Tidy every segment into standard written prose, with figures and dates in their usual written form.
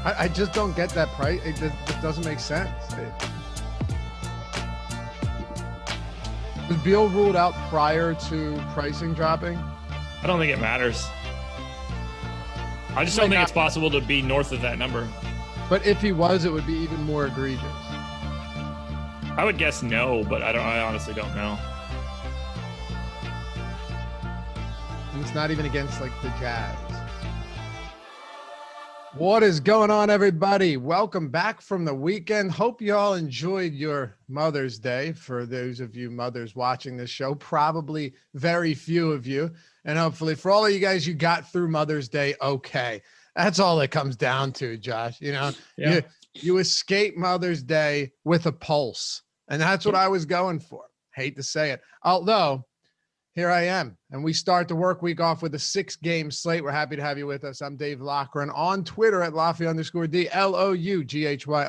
I just don't get that price. It doesn't make sense. Was Beal ruled out prior to pricing dropping? I don't think it matters. I just don't think it's possible to be north of that number. But if he was, it would be even more egregious. I would guess no, but I honestly don't know. And it's not even against like the Jazz. What is going on, everybody? Welcome back from the weekend. Hope you all enjoyed your Mother's Day. For those of you mothers watching this show, probably very few of you. And hopefully for all of you guys, you got through Mother's Day okay. That's all it comes down to, Josh. You know, yeah. you escape Mother's Day with a pulse. And that's what I was going for. Hate to say it. Although, here I am. And we start the work week off with a 6-game slate. We're happy to have you with us. I'm Dave Loughran on Twitter at Loughy_D, LOUGHY_D.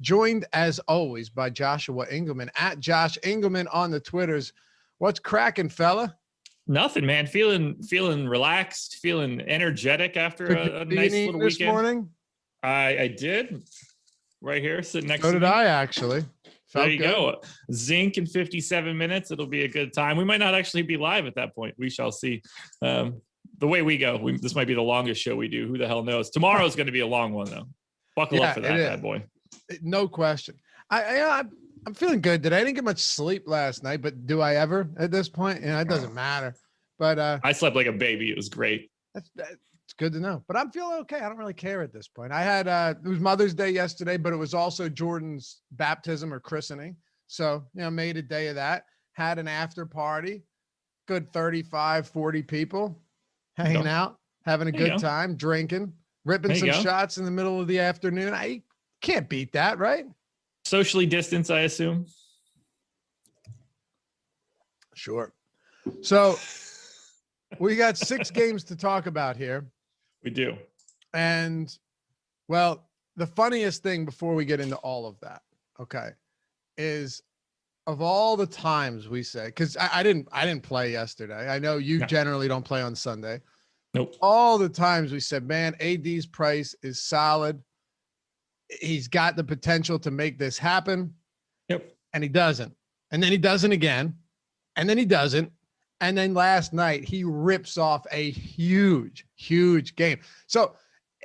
Joined, as always, by Joshua Engleman at Josh Engleman on the Twitters. What's cracking, fella? Nothing, man. Feeling relaxed, feeling energetic after a nice little this weekend. Morning? I did. Right here, sitting next to me. So did I, actually. There you go. Zinc in 57 minutes. It'll be a good time. We might not actually be live at that point. We shall see. The way we go, this might be the longest show we do. Who the hell knows? Tomorrow's going to be a long one, though. Buckle up for that bad boy. No question. I'm feeling good today. I didn't get much sleep last night, but do I ever at this point? It doesn't matter. But I slept like a baby. It was great. It's good to know. But I'm feeling okay. I don't really care at this point. I had it was Mother's Day yesterday, but it was also Jordan's baptism or christening. So, made a day of that. Had an after party. Good 35, 40 people hanging out, having a good time, drinking, ripping some shots in the middle of the afternoon. I can't beat that, right? Socially distanced, I assume. Sure. So we got 6 games to talk about here. We do. And, well, the funniest thing before we get into all of that, okay, is of all the times we say, because I didn't play yesterday. I know you generally don't play on Sunday. Nope. All the times we said, man, AD's price is solid. He's got the potential to make this happen. Yep. And he doesn't. And then he doesn't again. And then he doesn't. And then last night, he rips off a huge, huge game. So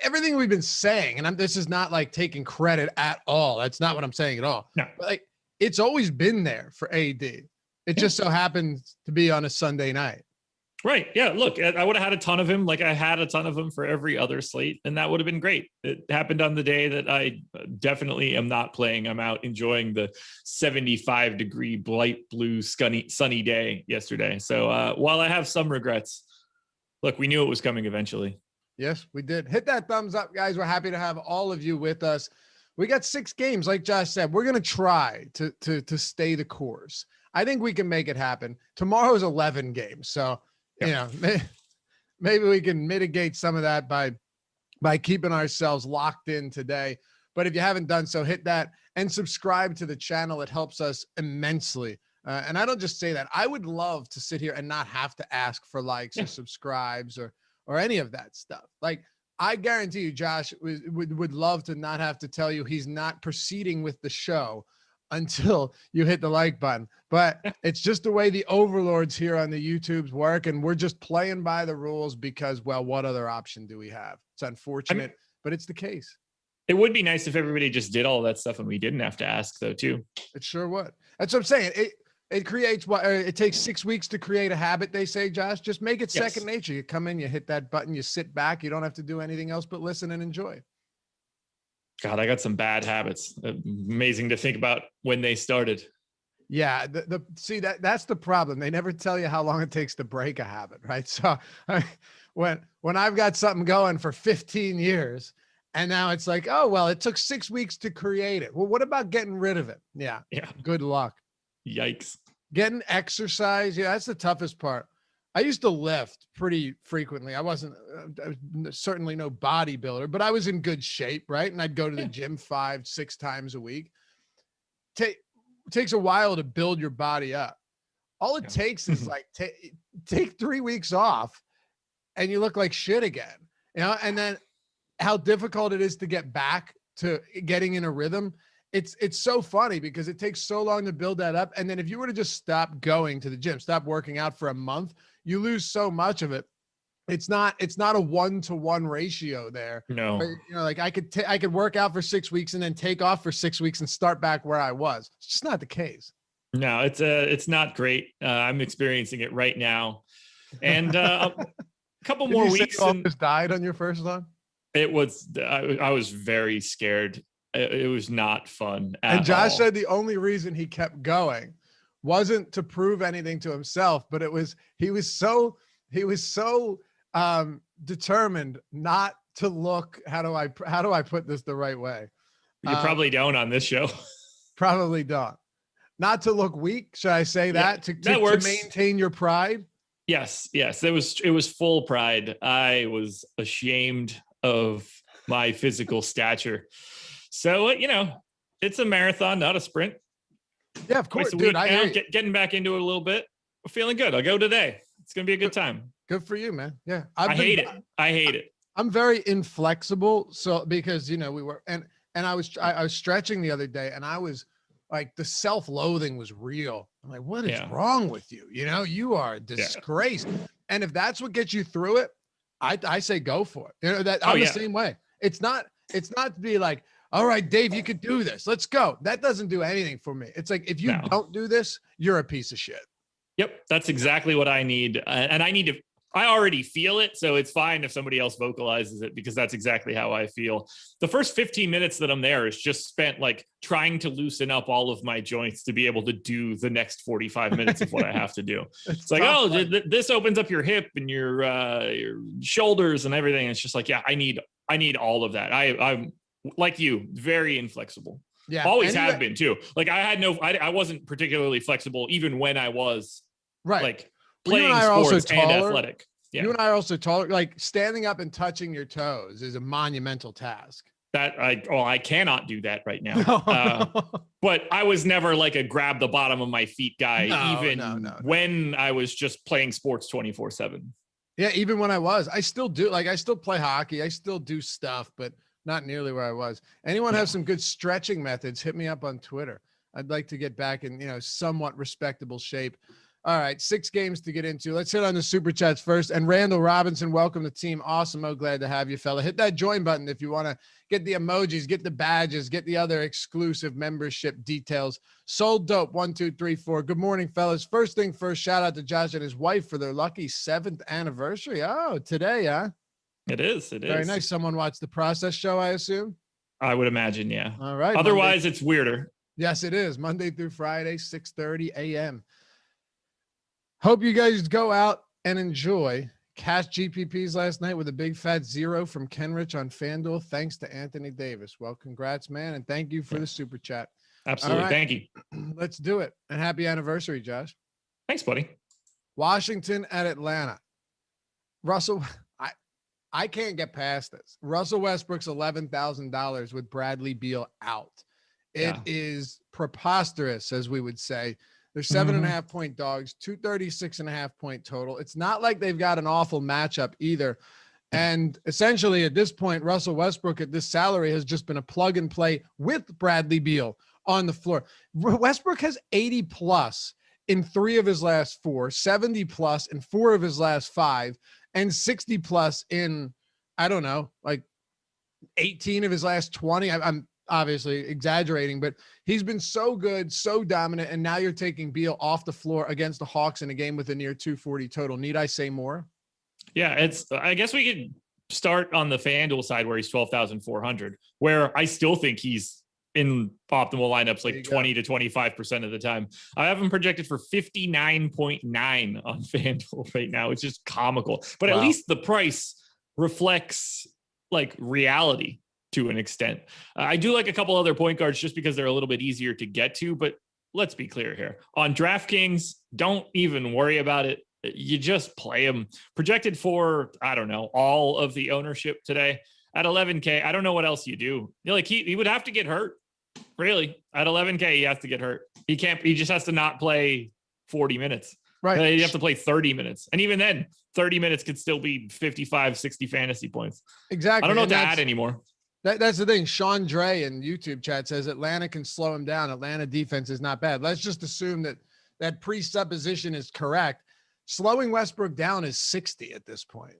everything we've been saying, and this is not like taking credit at all. That's not what I'm saying at all. No. But it's always been there for AD. It just so happens to be on a Sunday night. Right. Yeah. Look, I would have had a ton of him. Like I had a ton of him for every other slate, and that would have been great. It happened on the day that I definitely am not playing. I'm out enjoying the 75-degree light blue sunny day yesterday. So while I have some regrets, look, we knew it was coming eventually. Yes, we did. Hit that thumbs up, guys. We're happy to have all of you with us. We got 6 games, like Josh said. We're going to try to stay the course. I think we can make it happen. Tomorrow's 11 games, so maybe we can mitigate some of that by keeping ourselves locked in today. But if you haven't done so, hit that and subscribe to the channel. It helps us immensely. And I don't just say that. I would love to sit here and not have to ask for likes or subscribes or any of that stuff. Like, I guarantee you, Josh would love to not have to tell you he's not proceeding with the show until you hit the like button. But it's just the way the overlords here on the YouTubes work, and we're just playing by the rules because, well, what other option do we have? It's unfortunate, but it's the case. It would be nice if everybody just did all that stuff and we didn't have to ask, though, too. It sure would. That's what I'm saying. It creates what it takes 6 weeks to create a habit, they say, Josh. Just make it second nature. You come in, you hit that button, you sit back. You don't have to do anything else but listen and enjoy. God, I got some bad habits. Amazing to think about when they started. Yeah, see that's the problem. They never tell you how long it takes to break a habit, right? So when I've got something going for 15 years and now it's like, oh, well, it took 6 weeks to create it. Well, what about getting rid of it? Yeah. Good luck. Yikes. Getting exercise. Yeah, that's the toughest part. I used to lift pretty frequently. I was certainly no bodybuilder, but I was in good shape, right? And I'd go to the gym 5-6 times a week. Takes a while to build your body up. All it takes is like take 3 weeks off and you look like shit again, and then how difficult it is to get back to getting in a rhythm. It's so funny because it takes so long to build that up. And then if you were to just stop going to the gym, stop working out for a month, you lose so much of it. It's not a 1-to-1 ratio there. No, But, like I could work out for 6 weeks and then take off for 6 weeks and start back where I was. It's just not the case. No, it's not great. I'm experiencing it right now. And a couple more weeks. You almost died on your first one? It was, I was very scared. It was not fun at And Josh all. said the only reason he kept going wasn't to prove anything to himself, but he was so determined not to look. How do I put this the right way? You probably don't on this show. Probably don't. Not to look weak. Should I say that? That works. To maintain your pride? Yes. It was full pride. I was ashamed of my physical stature. So, it's a marathon, not a sprint. Yeah, of course, dude. I hear you. Getting back into it a little bit. I'm feeling good. I'll go today. It's going to be a good time. Good for you, man. Yeah. I hate it. I'm very inflexible. So because, we were, and I was stretching the other day and I was like, the self-loathing was real. I'm like, what is wrong with you? You are a disgrace. Yeah. And if that's what gets you through it, I say go for it. I'm the same way. It's not to be like, all right, Dave, you could do this. Let's go. That doesn't do anything for me. It's like, if you don't do this, you're a piece of shit. Yep. That's exactly what I need. And I already feel it. So it's fine if somebody else vocalizes it, because that's exactly how I feel. The first 15 minutes that I'm there is just spent like trying to loosen up all of my joints to be able to do the next 45 minutes of what I have to do. It's like, this opens up your hip and your shoulders and everything. It's just like, I need all of that. I'm like you, very inflexible. Yeah. Always have been too. Like I wasn't particularly flexible even when I was like playing sports and athletic. Yeah. You and I are also taller. Like standing up and touching your toes is a monumental task. That I cannot do that right now. But I was never like a grab the bottom of my feet guy, when I was just playing sports 24/7. Yeah, even when I still do. Like I still play hockey. I still do stuff, but not nearly where I was. Anyone have some good stretching methods? Hit me up on Twitter. I'd like to get back in, somewhat respectable shape. All right, 6 games to get into. Let's hit on the super chats first. And Randall Robinson, welcome to Team Awesemo. Glad to have you, fella. Hit that join button if you want to get the emojis, get the badges, get the other exclusive membership details. Sold Dope 1 2 3 4. Good morning, fellas. First thing first, shout out to Josh and his wife for their lucky 7th anniversary. Oh, today, huh? It is. Very nice. Someone watched the Process show, I assume? I would imagine, yeah. All right. Otherwise, it's weirder. Yes, it is. Monday through Friday, 6:30 a.m. Hope you guys go out and enjoy. Cash GPPs last night with a big fat 0 from Kenrich on FanDuel. Thanks to Anthony Davis. Well, congrats, man. And thank you for the super chat. Absolutely. Right. Thank you. Let's do it. And happy anniversary, Josh. Thanks, buddy. Washington at Atlanta. Russell, I can't get past this. Russell Westbrook's $11,000 with Bradley Beal out. It is preposterous, as we would say. They're 7.5 point dogs, 236.5 point total. It's not like they've got an awful matchup either. And essentially at this point, Russell Westbrook at this salary has just been a plug and play with Bradley Beal on the floor. Westbrook has 80 plus in 3 of his last 4, 70 plus in 4 of his last 5, and 60 plus in, I don't know, like 18 of his last 20. I'm obviously exaggerating, but he's been so good, so dominant. And now you're taking Beal off the floor against the Hawks in a game with a near 240 total. Need I say more? Yeah, I guess we could start on the FanDuel side where he's 12,400, where I still think he's in optimal lineups like 20 to 25% of the time. I have him projected for 59.9 on FanDuel right now. It's just comical, but at least the price reflects like reality to an extent. I do like a couple other point guards just because they're a little bit easier to get to, but let's be clear here. On DraftKings, don't even worry about it. You just play them. Projected for, I don't know, all of the ownership today at 11K. I don't know what else you do. Like he would have to get hurt. Really, at 11K, he has to get hurt. He just has to not play 40 minutes. Right. You have to play 30 minutes. And even then, 30 minutes could still be 55, 60 fantasy points. Exactly. I don't know what to add anymore. That's the thing. Sean Dre in YouTube chat says Atlanta can slow him down. Atlanta defense is not bad. Let's just assume that presupposition is correct. Slowing Westbrook down is 60 at this point.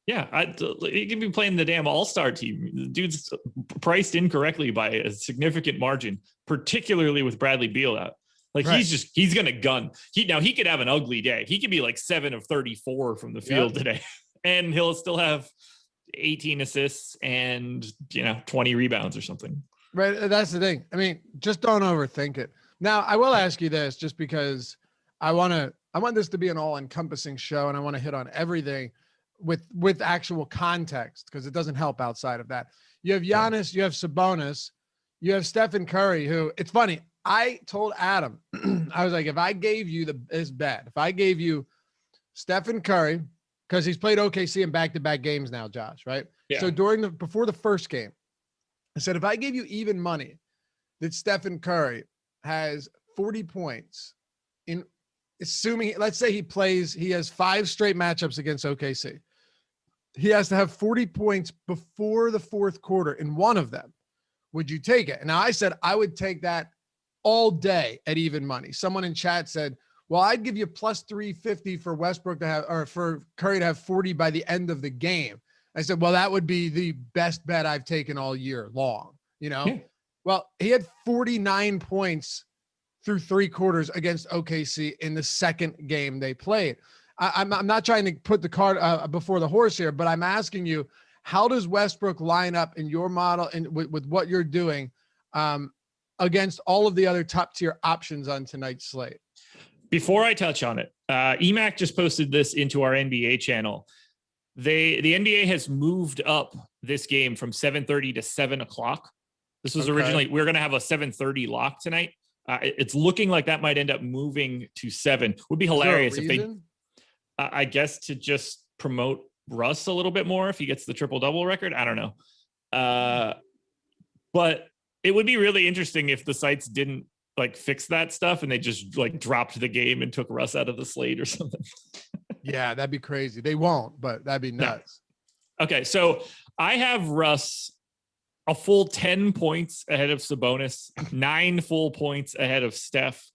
Yeah, he can be playing the damn all-star team. The dude's priced incorrectly by a significant margin, particularly with Bradley Beal out. Like right. he's going to gun. He could have an ugly day. He could be like 7 of 34 from the field today, and he'll still have 18 assists and 20 rebounds or something. Right. That's the thing. I mean, just don't overthink it. Now, I will ask you this, just because I want this to be an all-encompassing show, and I want to hit on everything with actual context, because it doesn't help outside of that. You have Giannis, you have Sabonis, you have Stephen Curry, who, it's funny. I told Adam, I was like, if I gave you this bet, if I gave you Stephen Curry, because he's played OKC in back-to-back games now, Josh, right? Yeah. So before the first game, I said, if I gave you even money that Stephen Curry has 40 points in, assuming, let's say he has 5 straight matchups against OKC. He has to have 40 points before the fourth quarter in one of them. Would you take it? And now I said, I would take that all day at even money. Someone in chat said, well, I'd give you plus 350 for Westbrook to have, or for Curry to have 40 by the end of the game. I said, well, that would be the best bet I've taken all year long, Yeah. Well, he had 49 points through 3 quarters against OKC in the second game they played. I'm not trying to put the cart before the horse here, but I'm asking you, how does Westbrook line up in your model and with what you're doing against all of the other top tier options on tonight's slate? Before I touch on it, EMAC just posted this into our NBA channel. The NBA has moved up this game from 7:30 to 7 o'clock. This was originally, we were going to have a 7:30 lock tonight. It's looking like that might end up moving to 7. Would be hilarious if they, I guess, to just promote Russ a little bit more if he gets the triple-double record. I don't know. But it would be really interesting if the sites didn't fix that stuff and they just dropped the game and took Russ out of the slate or something. Yeah, that'd be crazy. They won't, but that'd be nuts. No. Okay, so I have Russ a full 10 points ahead of Sabonis, 9 full points ahead of Steph,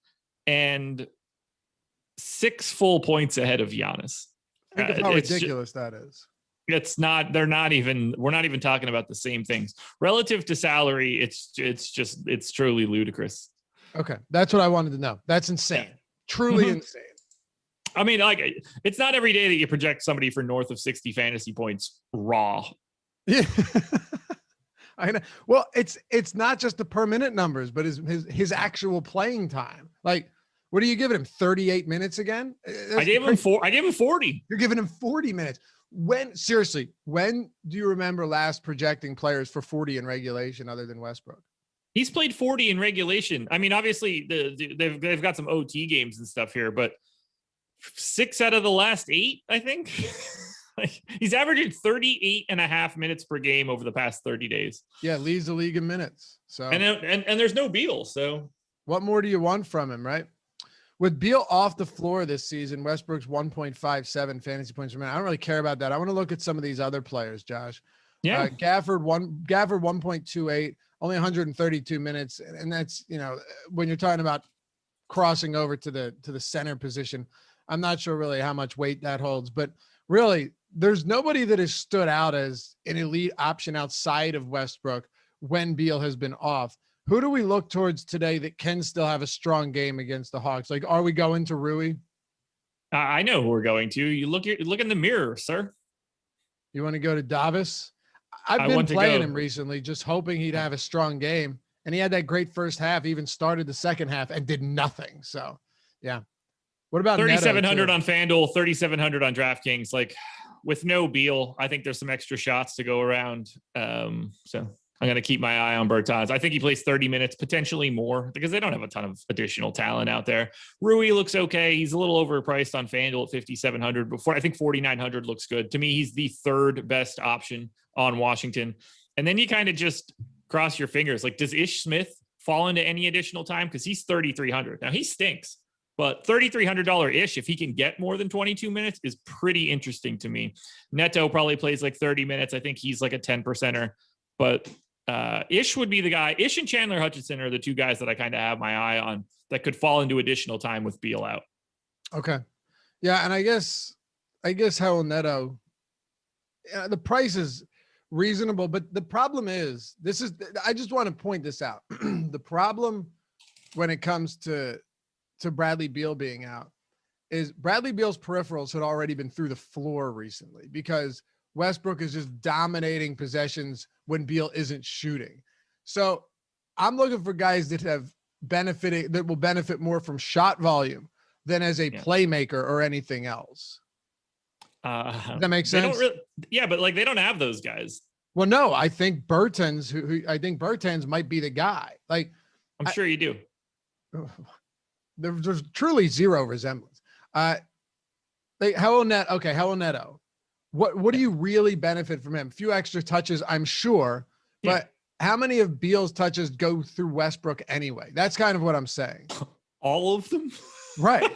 and 6 full points ahead of Giannis. Think of how ridiculous that is. It's not, we're not even talking about the same things. Relative to salary, it's truly ludicrous. Okay. That's what I wanted to know. That's insane. Yeah. Truly insane. I mean, it's not every day that you project somebody for north of 60 fantasy points raw. Yeah. I know. Well, it's not just the per minute numbers, but his actual playing time. What are you giving him? 38 minutes again? I gave him 40. You're giving him 40 minutes. When do you remember last projecting players for 40 in regulation other than Westbrook? He's played 40 in regulation. I mean, obviously they've got some OT games and stuff here, but 6 out of the last 8, I think. He's averaging 38 and a half minutes per game over the past 30 days. Yeah, leads the league in minutes. So and there's no Beal. So what more do you want from him, right? With Beal off the floor this season, Westbrook's 1.57 fantasy points per minute. I don't really care about that. I want to look at some of these other players, Josh. Yeah. Gafford 1.28, only 132 minutes. And that's, when you're talking about crossing over to the center position, I'm not sure really how much weight that holds, but really there's nobody that has stood out as an elite option outside of Westbrook when Beal has been off. Who do we look towards today that can still have a strong game against the Hawks? Are we going to Rui? I know who we're going to. You look in the mirror, sir. You want to go to Davis? I've been playing him recently, just hoping he'd have a strong game. And he had that great first half, even started the second half and did nothing. So, yeah. What about 3,700 on FanDuel, 3,700 on DraftKings? With no Beal, I think there's some extra shots to go around. So I'm going to keep my eye on Bertans. I think he plays 30 minutes, potentially more, because they don't have a ton of additional talent out there. Rui looks okay. He's a little overpriced on FanDuel at 5,700. Before I think 4,900 looks good. To me, he's the 3rd best option on Washington. And then you kind of just cross your fingers. Does Ish Smith fall into any additional time? Because he's 3,300. Now, he stinks. But $3,300 ish, if he can get more than 22 minutes, is pretty interesting to me. Neto probably plays like 30 minutes. I think he's like a 10%er. But Ish would be the guy. Ish and Chandler Hutchinson are the two guys that I kind of have my eye on that could fall into additional time with Beal out. Okay. Yeah, and I guess Howell Neto, the price is reasonable, but the problem is, I just want to point this out. The problem when it comes to Bradley Beal being out is Bradley Beal's peripherals had already been through the floor recently because Westbrook is just dominating possessions when Beal isn't shooting. So I'm looking for guys that will benefit more from shot volume than as a playmaker or anything else. Does that make sense? But like they don't have those guys. Well, no, I think Bertans might be the guy. Like I'm sure you do. There's truly zero resemblance. Howell Neto. What do you really benefit from him? A few extra touches, I'm sure, but how many of Beal's touches go through Westbrook anyway? That's kind of what I'm saying. All of them? Right.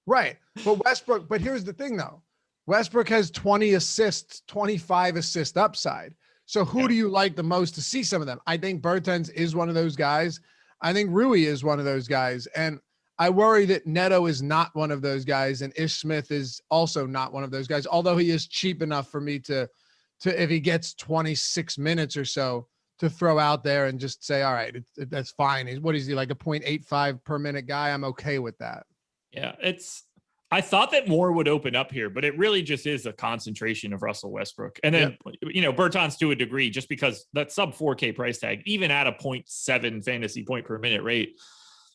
But here's the thing though. Westbrook has 20 assists, 25 assist upside. So who do you like the most to see some of them? I think Bertans is one of those guys. I think Rui is one of those guys. And I worry that Neto is not one of those guys, and Ish Smith is also not one of those guys, although he is cheap enough for me to if he gets 26 minutes or so, to throw out there and just say, all right, that's fine. What is he, like a 0.85 per minute guy? I'm okay with that. Yeah, I thought that more would open up here, but it really just is a concentration of Russell Westbrook. And then, Bertans to a degree, just because that sub 4K price tag, even at a 0.7 fantasy point per minute rate,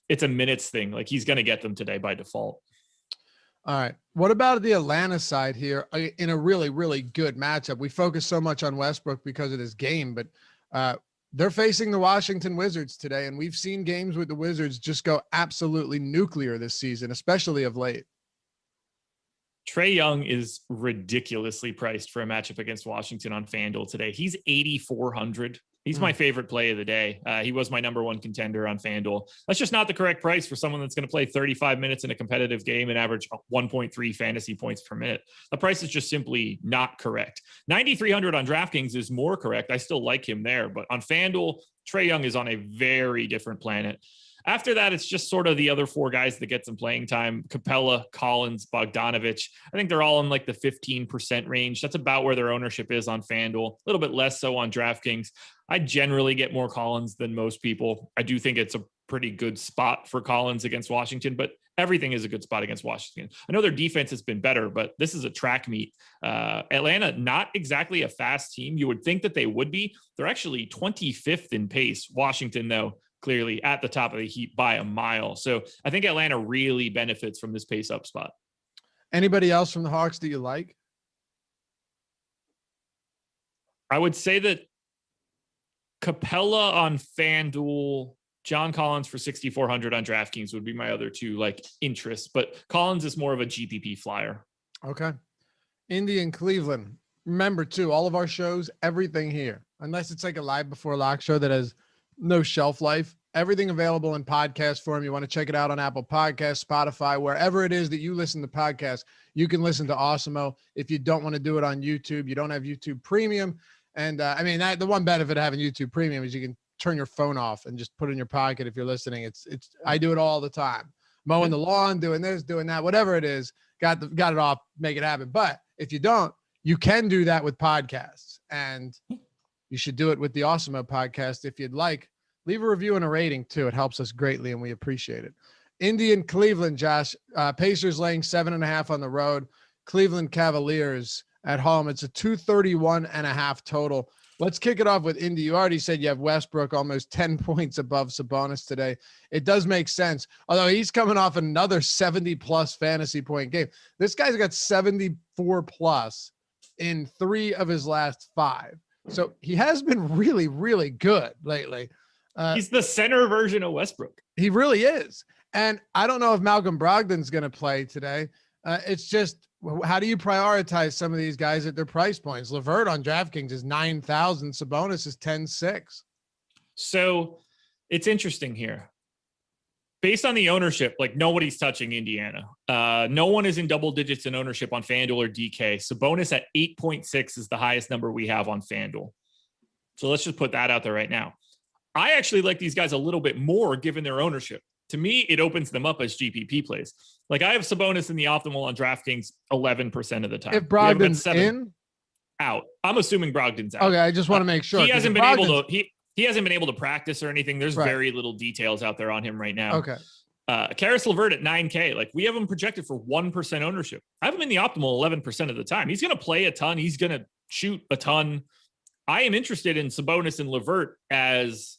it's a minutes thing. Like he's going to get them today by default. All right. What about the Atlanta side here in a really, really good matchup? We focus so much on Westbrook because of this game, but they're facing the Washington Wizards today. And we've seen games with the Wizards just go absolutely nuclear this season, especially of late. Trae Young is ridiculously priced for a matchup against Washington on FanDuel today. He's 8,400. He's my favorite play of the day. He was my number one contender on FanDuel. That's just not the correct price for someone that's going to play 35 minutes in a competitive game and average 1.3 fantasy points per minute. The price is just simply not correct. 9,300 on DraftKings is more correct. I still like him there, but on FanDuel, Trae Young is on a very different planet. After that, it's just sort of the other four guys that get some playing time. Capella, Collins, Bogdanovich. I think they're all in like the 15% range. That's about where their ownership is on FanDuel. A little bit less so on DraftKings. I generally get more Collins than most people. I do think it's a pretty good spot for Collins against Washington, but everything is a good spot against Washington. I know their defense has been better, but this is a track meet. Atlanta, not exactly a fast team. You would think that they would be. They're actually 25th in pace. Washington, though, clearly at the top of the heap by a mile. So I think Atlanta really benefits from this pace up spot. Anybody else from the Hawks that you like? I would say that Capella on FanDuel, John Collins for 6,400 on DraftKings would be my other two like interests, but Collins is more of a GPP flyer. Okay. Indy and Cleveland. Remember too, all of our shows, everything here, unless it's like a live before lock show that has no shelf life, everything available in podcast form. You want to check it out on Apple Podcasts, Spotify, wherever it is that you listen to podcasts, you can listen to Awesemo. If you don't want to do it on YouTube, you don't have YouTube Premium. And the one benefit of having YouTube Premium is you can turn your phone off and just put it in your pocket. If you're listening, I do it all the time, mowing the lawn, doing this, doing that, whatever it is, got it off, make it happen. But if you don't, you can do that with podcasts, and you should do it with the Awesemo podcast if you'd like. Leave a review and a rating too. It helps us greatly, and we appreciate it. Indy and Cleveland, Josh. Pacers laying 7.5 on the road. Cleveland Cavaliers at home. It's a 231.5 total. Let's kick it off with Indy. You already said you have Westbrook almost 10 points above Sabonis today. It does make sense, although he's coming off another 70-plus fantasy point game. This guy's got 74+ in 3 of his last 5. So he has been really, really good lately. He's the center version of Westbrook. He really is. And I don't know if Malcolm Brogdon's going to play today. It's just, how do you prioritize some of these guys at their price points? LeVert on DraftKings is 9,000. Sabonis is 10,600. So it's interesting here. based on the ownership, like nobody's touching Indiana. No one is in double digits in ownership on FanDuel or DK. Sabonis at 8.6 is the highest number we have on FanDuel. So let's just put that out there right now. I actually like these guys a little bit more given their ownership. To me, it opens them up as GPP plays. Like I have Sabonis in the optimal on DraftKings 11% of the time. If Brogdon's in, out. I'm assuming Brogdon's out. Okay, I just want to make sure. He hasn't been able to. He hasn't been able to practice or anything. There's very little details out there on him right now. Okay. Karis LeVert at 9K. Like we have him projected for 1% ownership. I have him in the optimal 11% of the time. He's going to play a ton. He's going to shoot a ton. I am interested in Sabonis and LeVert as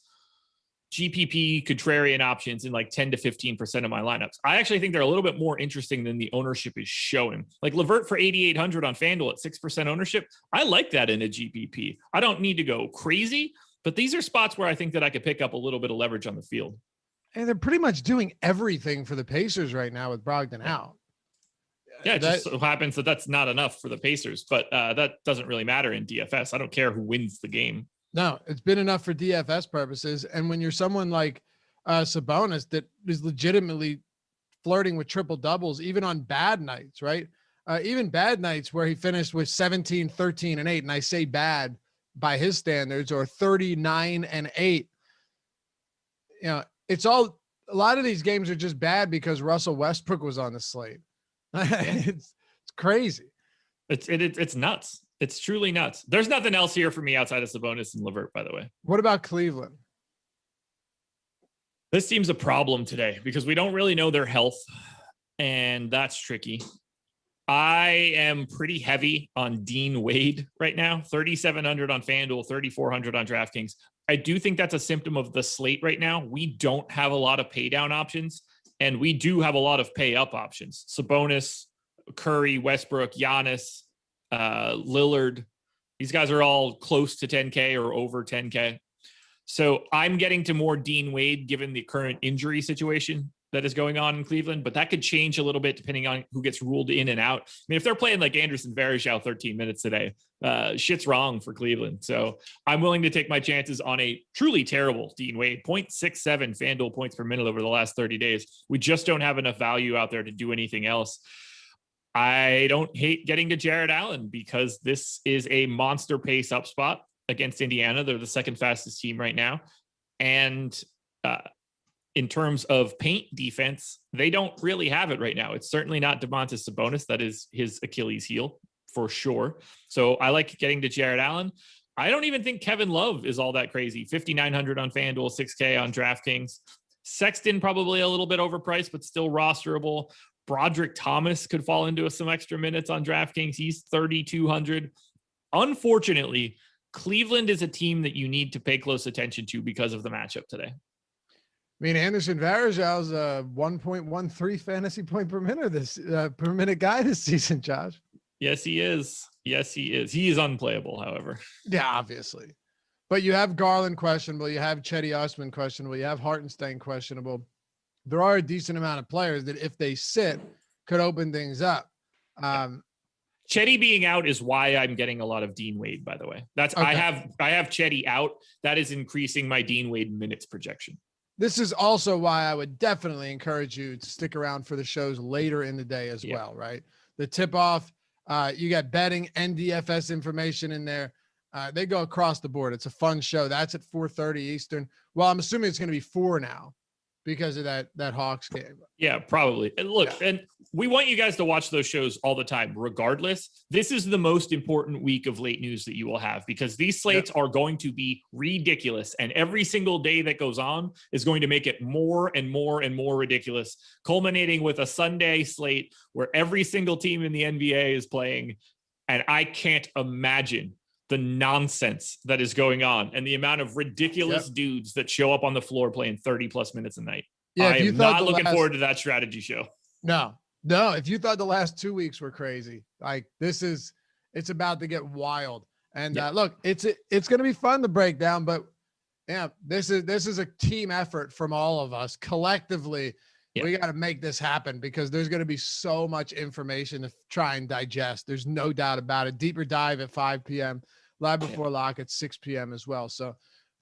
GPP contrarian options in like 10 to 15% of my lineups. I actually think they're a little bit more interesting than the ownership is showing. Like LeVert for 8,800 on FanDuel at 6% ownership. I like that in a GPP. I don't need to go crazy, but these are spots where I think that I could pick up a little bit of leverage on the field. And they're pretty much doing everything for the Pacers right now with Brogdon out. Yeah, it just so happens that that's not enough for the Pacers, but that doesn't really matter in DFS. I don't care who wins the game. No, it's been enough for DFS purposes. And when you're someone like Sabonis that is legitimately flirting with triple doubles, even on bad nights, right? Even bad nights where he finished with 17, 13, and 8. And I say bad by his standards, or 39 and 8. You know, a lot of these games are just bad because Russell Westbrook was on the slate. It's crazy. It's nuts. It's truly nuts. There's nothing else here for me outside of Sabonis and LeVert, by the way. What about Cleveland? This team's a problem today because we don't really know their health, and that's tricky. I am pretty heavy on Dean Wade right now, 3,700 on FanDuel, 3,400 on DraftKings. I do think that's a symptom of the slate right now. We don't have a lot of pay down options, and we do have a lot of pay up options. Sabonis, Curry, Westbrook, Giannis, Lillard. These guys are all close to 10K or over 10K. So I'm getting to more Dean Wade given the current injury situation that is going on in Cleveland, but that could change a little bit depending on who gets ruled in and out. I mean, if they're playing like Anderson Varejao 13 minutes today, shit's wrong for Cleveland. So I'm willing to take my chances on a truly terrible Dean Wade, 0.67 FanDuel points per minute over the last 30 days. We just don't have enough value out there to do anything else. I don't hate getting to Jared Allen because this is a monster pace up spot against Indiana. They're the second fastest team right now. And in terms of paint defense, they don't really have it right now. It's certainly not Domantas Sabonis. That is his Achilles heel for sure. So I like getting to Jared Allen. I don't even think Kevin Love is all that crazy. 5,900 on FanDuel, 6K on DraftKings. Sexton probably a little bit overpriced, but still rosterable. Broderick Thomas could fall into some extra minutes on DraftKings. He's 3,200. Unfortunately, Cleveland is a team that you need to pay close attention to because of the matchup today. I mean, Anderson Varejau's a 1.13 fantasy point per minute guy this season, Josh. Yes, he is. Yes, he is. He is unplayable, however. Yeah, obviously. But you have Garland questionable. You have Cedi Osman questionable. You have Hartenstein questionable. There are a decent amount of players that if they sit could open things up. Cedi being out is why I'm getting a lot of Dean Wade, by the way. That's okay. I have Cedi out. That is increasing my Dean Wade minutes projection. This is also why I would definitely encourage you to stick around for the shows later in the day as well, right? The tip-off, you got betting and DFS information in there. They go across the board. It's a fun show. That's at 4:30 Eastern. Well, I'm assuming it's going to be 4 now because of that Hawks game. Yeah, probably. And look, and we want you guys to watch those shows all the time. Regardless, this is the most important week of late news that you will have because these slates are going to be ridiculous. And every single day that goes on is going to make it more and more and more ridiculous, culminating with a Sunday slate where every single team in the NBA is playing. And I can't imagine the nonsense that is going on and the amount of ridiculous dudes that show up on the floor playing 30 plus minutes a night. Yeah, I am not looking forward to that strategy show. No. If you thought the last 2 weeks were crazy, like it's about to get wild. And look, it's going to be fun to break down, but yeah, this is a team effort from all of us collectively. We got to make this happen because there's going to be so much information to try and digest. There's no doubt about it. Deeper dive at 5 p.m. Live before lock at 6 p.m. as well. So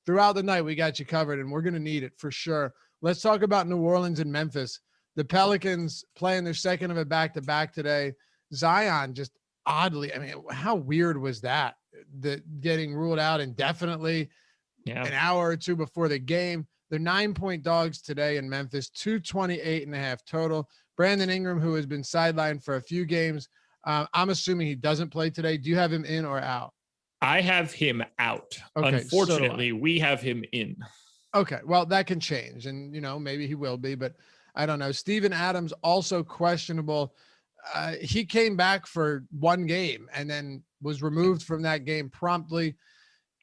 throughout the night, we got you covered, and we're going to need it for sure. Let's talk about New Orleans and Memphis. The Pelicans playing their second of a back-to-back today. Zion just oddly, I mean, how weird was that? The getting ruled out indefinitely an hour or two before the game. They're 9-point dogs today in Memphis, 228.5 total. Brandon Ingram, who has been sidelined for a few games, I'm assuming he doesn't play today. Do you have him in or out? I have him out. Okay, unfortunately, we have him in. Okay, well, that can change, and maybe he will be, but I don't know. Steven Adams also questionable. He came back for one game and then was removed from that game promptly.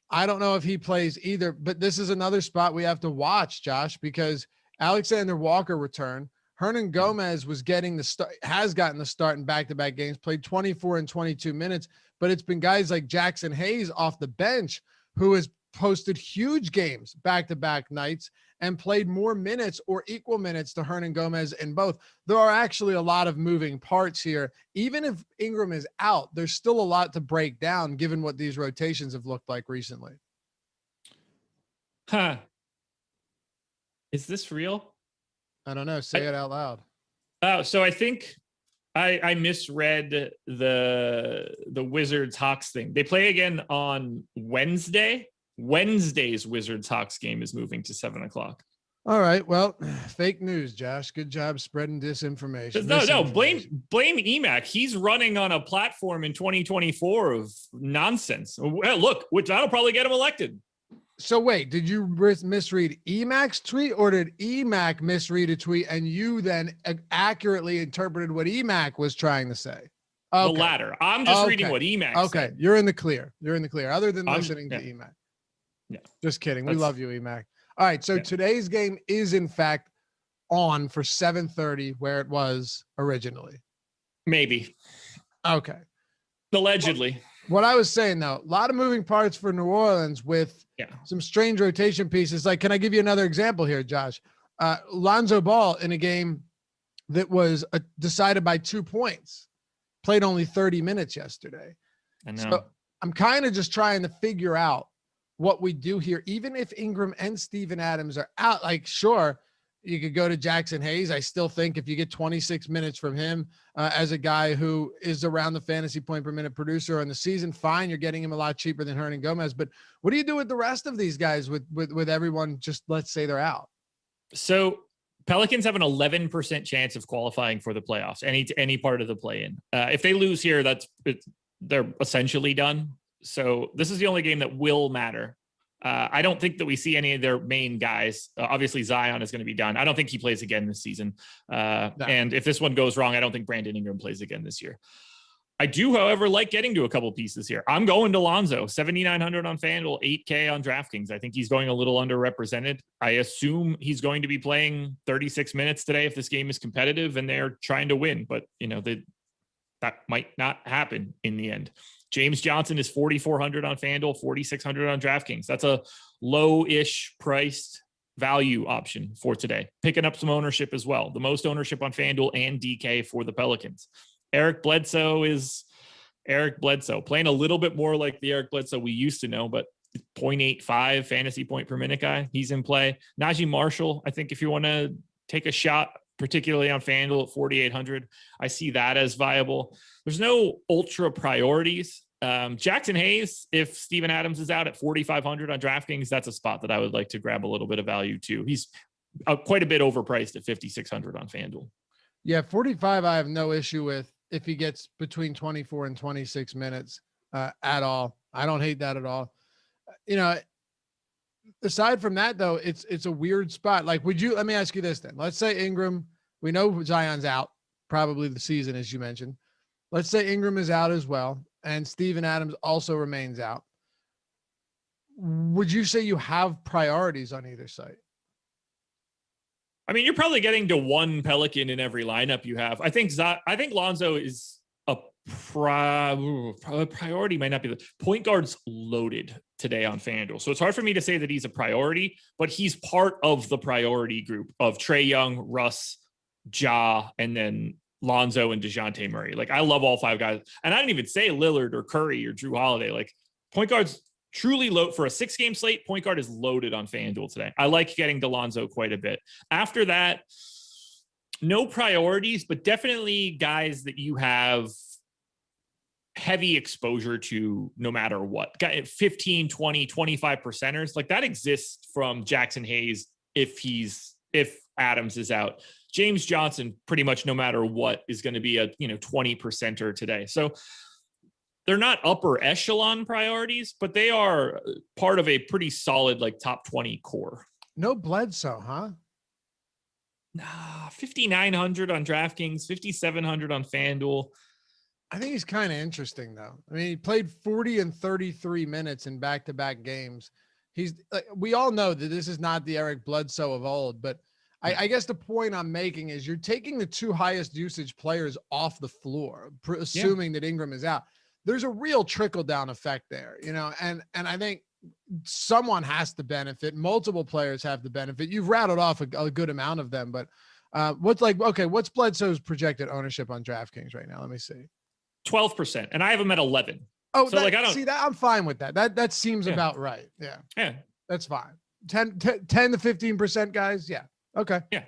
I don't know if he plays either, but this is another spot we have to watch, Josh, because Alexander Walker returned. Hernan Gomez was getting the start, has gotten the start in back-to-back games, played 24 and 22 minutes, but it's been guys like Jackson Hayes off the bench who has posted huge games back-to-back nights and played more minutes or equal minutes to Hernan Gomez in both. There are actually a lot of moving parts here. Even if Ingram is out, there's still a lot to break down given what these rotations have looked like recently. Is this real? I don't know. Say it out loud. So I think I misread the Wizards Hawks thing. They play again on Wednesday. Wednesday's Wizards Hawks game is moving to 7:00. All right. Well, fake news, Josh. Good job spreading disinformation. No, blame EMAC. He's running on a platform in 2024 of nonsense. Well, look, which that'll probably get him elected. So wait, did you misread EMAC's tweet, or did EMAC misread a tweet and you then accurately interpreted what EMAC was trying to say? Okay. The latter. I'm just reading what EMAC said. Okay, you're in the clear. You're in the clear. Other than listening to EMAC. Yeah. Just kidding. We love you, EMAC. All right, so today's game is in fact on for 7:30 where it was originally. Maybe. Okay. Allegedly. What I was saying, though, a lot of moving parts for New Orleans with some strange rotation pieces. Like, can I give you another example here, Josh? Lonzo Ball in a game that was decided by 2 points, played only 30 minutes yesterday. I know. So I'm kind of just trying to figure out what we do here. Even if Ingram and Steven Adams are out, like, sure, you could go to Jackson Hayes. I still think if you get 26 minutes from him as a guy who is around the fantasy point per minute producer on the season, fine, you're getting him a lot cheaper than Hernan Gomez. But what do you do with the rest of these guys with everyone just, let's say, they're out? So Pelicans have an 11% chance of qualifying for the playoffs, any part of the play-in. If they lose here, they're essentially done. So this is the only game that will matter. I don't think that we see any of their main guys. Obviously, Zion is going to be done. I don't think he plays again this season. No. And if this one goes wrong, I don't think Brandon Ingram plays again this year. I do, however, like getting to a couple pieces here. I'm going to Lonzo, 7,900 on FanDuel, 8K on Draftkings. I think he's going a little underrepresented. I assume he's going to be playing 36 minutes today if this game is competitive and they're trying to win. But, that might not happen in the end. James Johnson is 4,400 on FanDuel, 4,600 on DraftKings. That's a low-ish priced value option for today. Picking up some ownership as well. The most ownership on FanDuel and DK for the Pelicans. Eric Bledsoe is Eric Bledsoe, playing a little bit more like the Eric Bledsoe we used to know, but 0.85 fantasy point per minute guy. He's in play. Najee Marshall, I think if you want to take a shot, particularly on FanDuel at 4,800. I see that as viable. There's no ultra priorities. Jackson Hayes, if Steven Adams is out at 4,500 on DraftKings, that's a spot that I would like to grab a little bit of value too. He's quite a bit overpriced at 5,600 on FanDuel. Yeah, 45 I have no issue with if he gets between 24 and 26 minutes at all. I don't hate that at all. Aside from that, though, it's a weird spot. Like, let me ask you this then. Let's say Ingram, we know Zion's out probably the season, as you mentioned. Let's say Ingram is out as well, and Steven Adams also remains out. Would you say you have priorities on either side? I mean, you're probably getting to one Pelican in every lineup you have. I think Lonzo is a priority, might not be the point guard's loaded today on FanDuel. So it's hard for me to say that he's a priority, but he's part of the priority group of Trae Young, Russ, Ja, and then Lonzo and DeJounte Murray. Like, I love all five guys. And I didn't even say Lillard or Curry or Drew Holiday. Like, point guards Truly load for a 6-game slate. Point guard is loaded on FanDuel today. I like getting DeLonzo quite a bit. After that, no priorities, but definitely guys that you have heavy exposure to no matter what. 15, 20, 25 percenters. Like that exists from Jackson Hayes if Adams is out. James Johnson, pretty much no matter what, is going to be a 20 percenter today. So they're not upper echelon priorities, but they are part of a pretty solid like top 20 core. No Bledsoe, huh? Nah, 5,900 on DraftKings, 5,700 on FanDuel. I think he's kind of interesting though. I mean, he played 40 and 33 minutes in back-to-back games. He's we all know that this is not the Eric Bledsoe of old, but I guess the point I'm making is you're taking the two highest usage players off the floor, assuming that Ingram is out. There's a real trickle down effect there, and I think someone has to benefit. Multiple players have to benefit. You've rattled off a good amount of them, but what's Bledsoe's projected ownership on DraftKings right now? Let me see. 12%, and I have him at 11. Oh, so I don't see that. I'm fine with that. That seems about right. Yeah, that's fine. 10 to 15%, guys. Yeah. Okay. Yeah.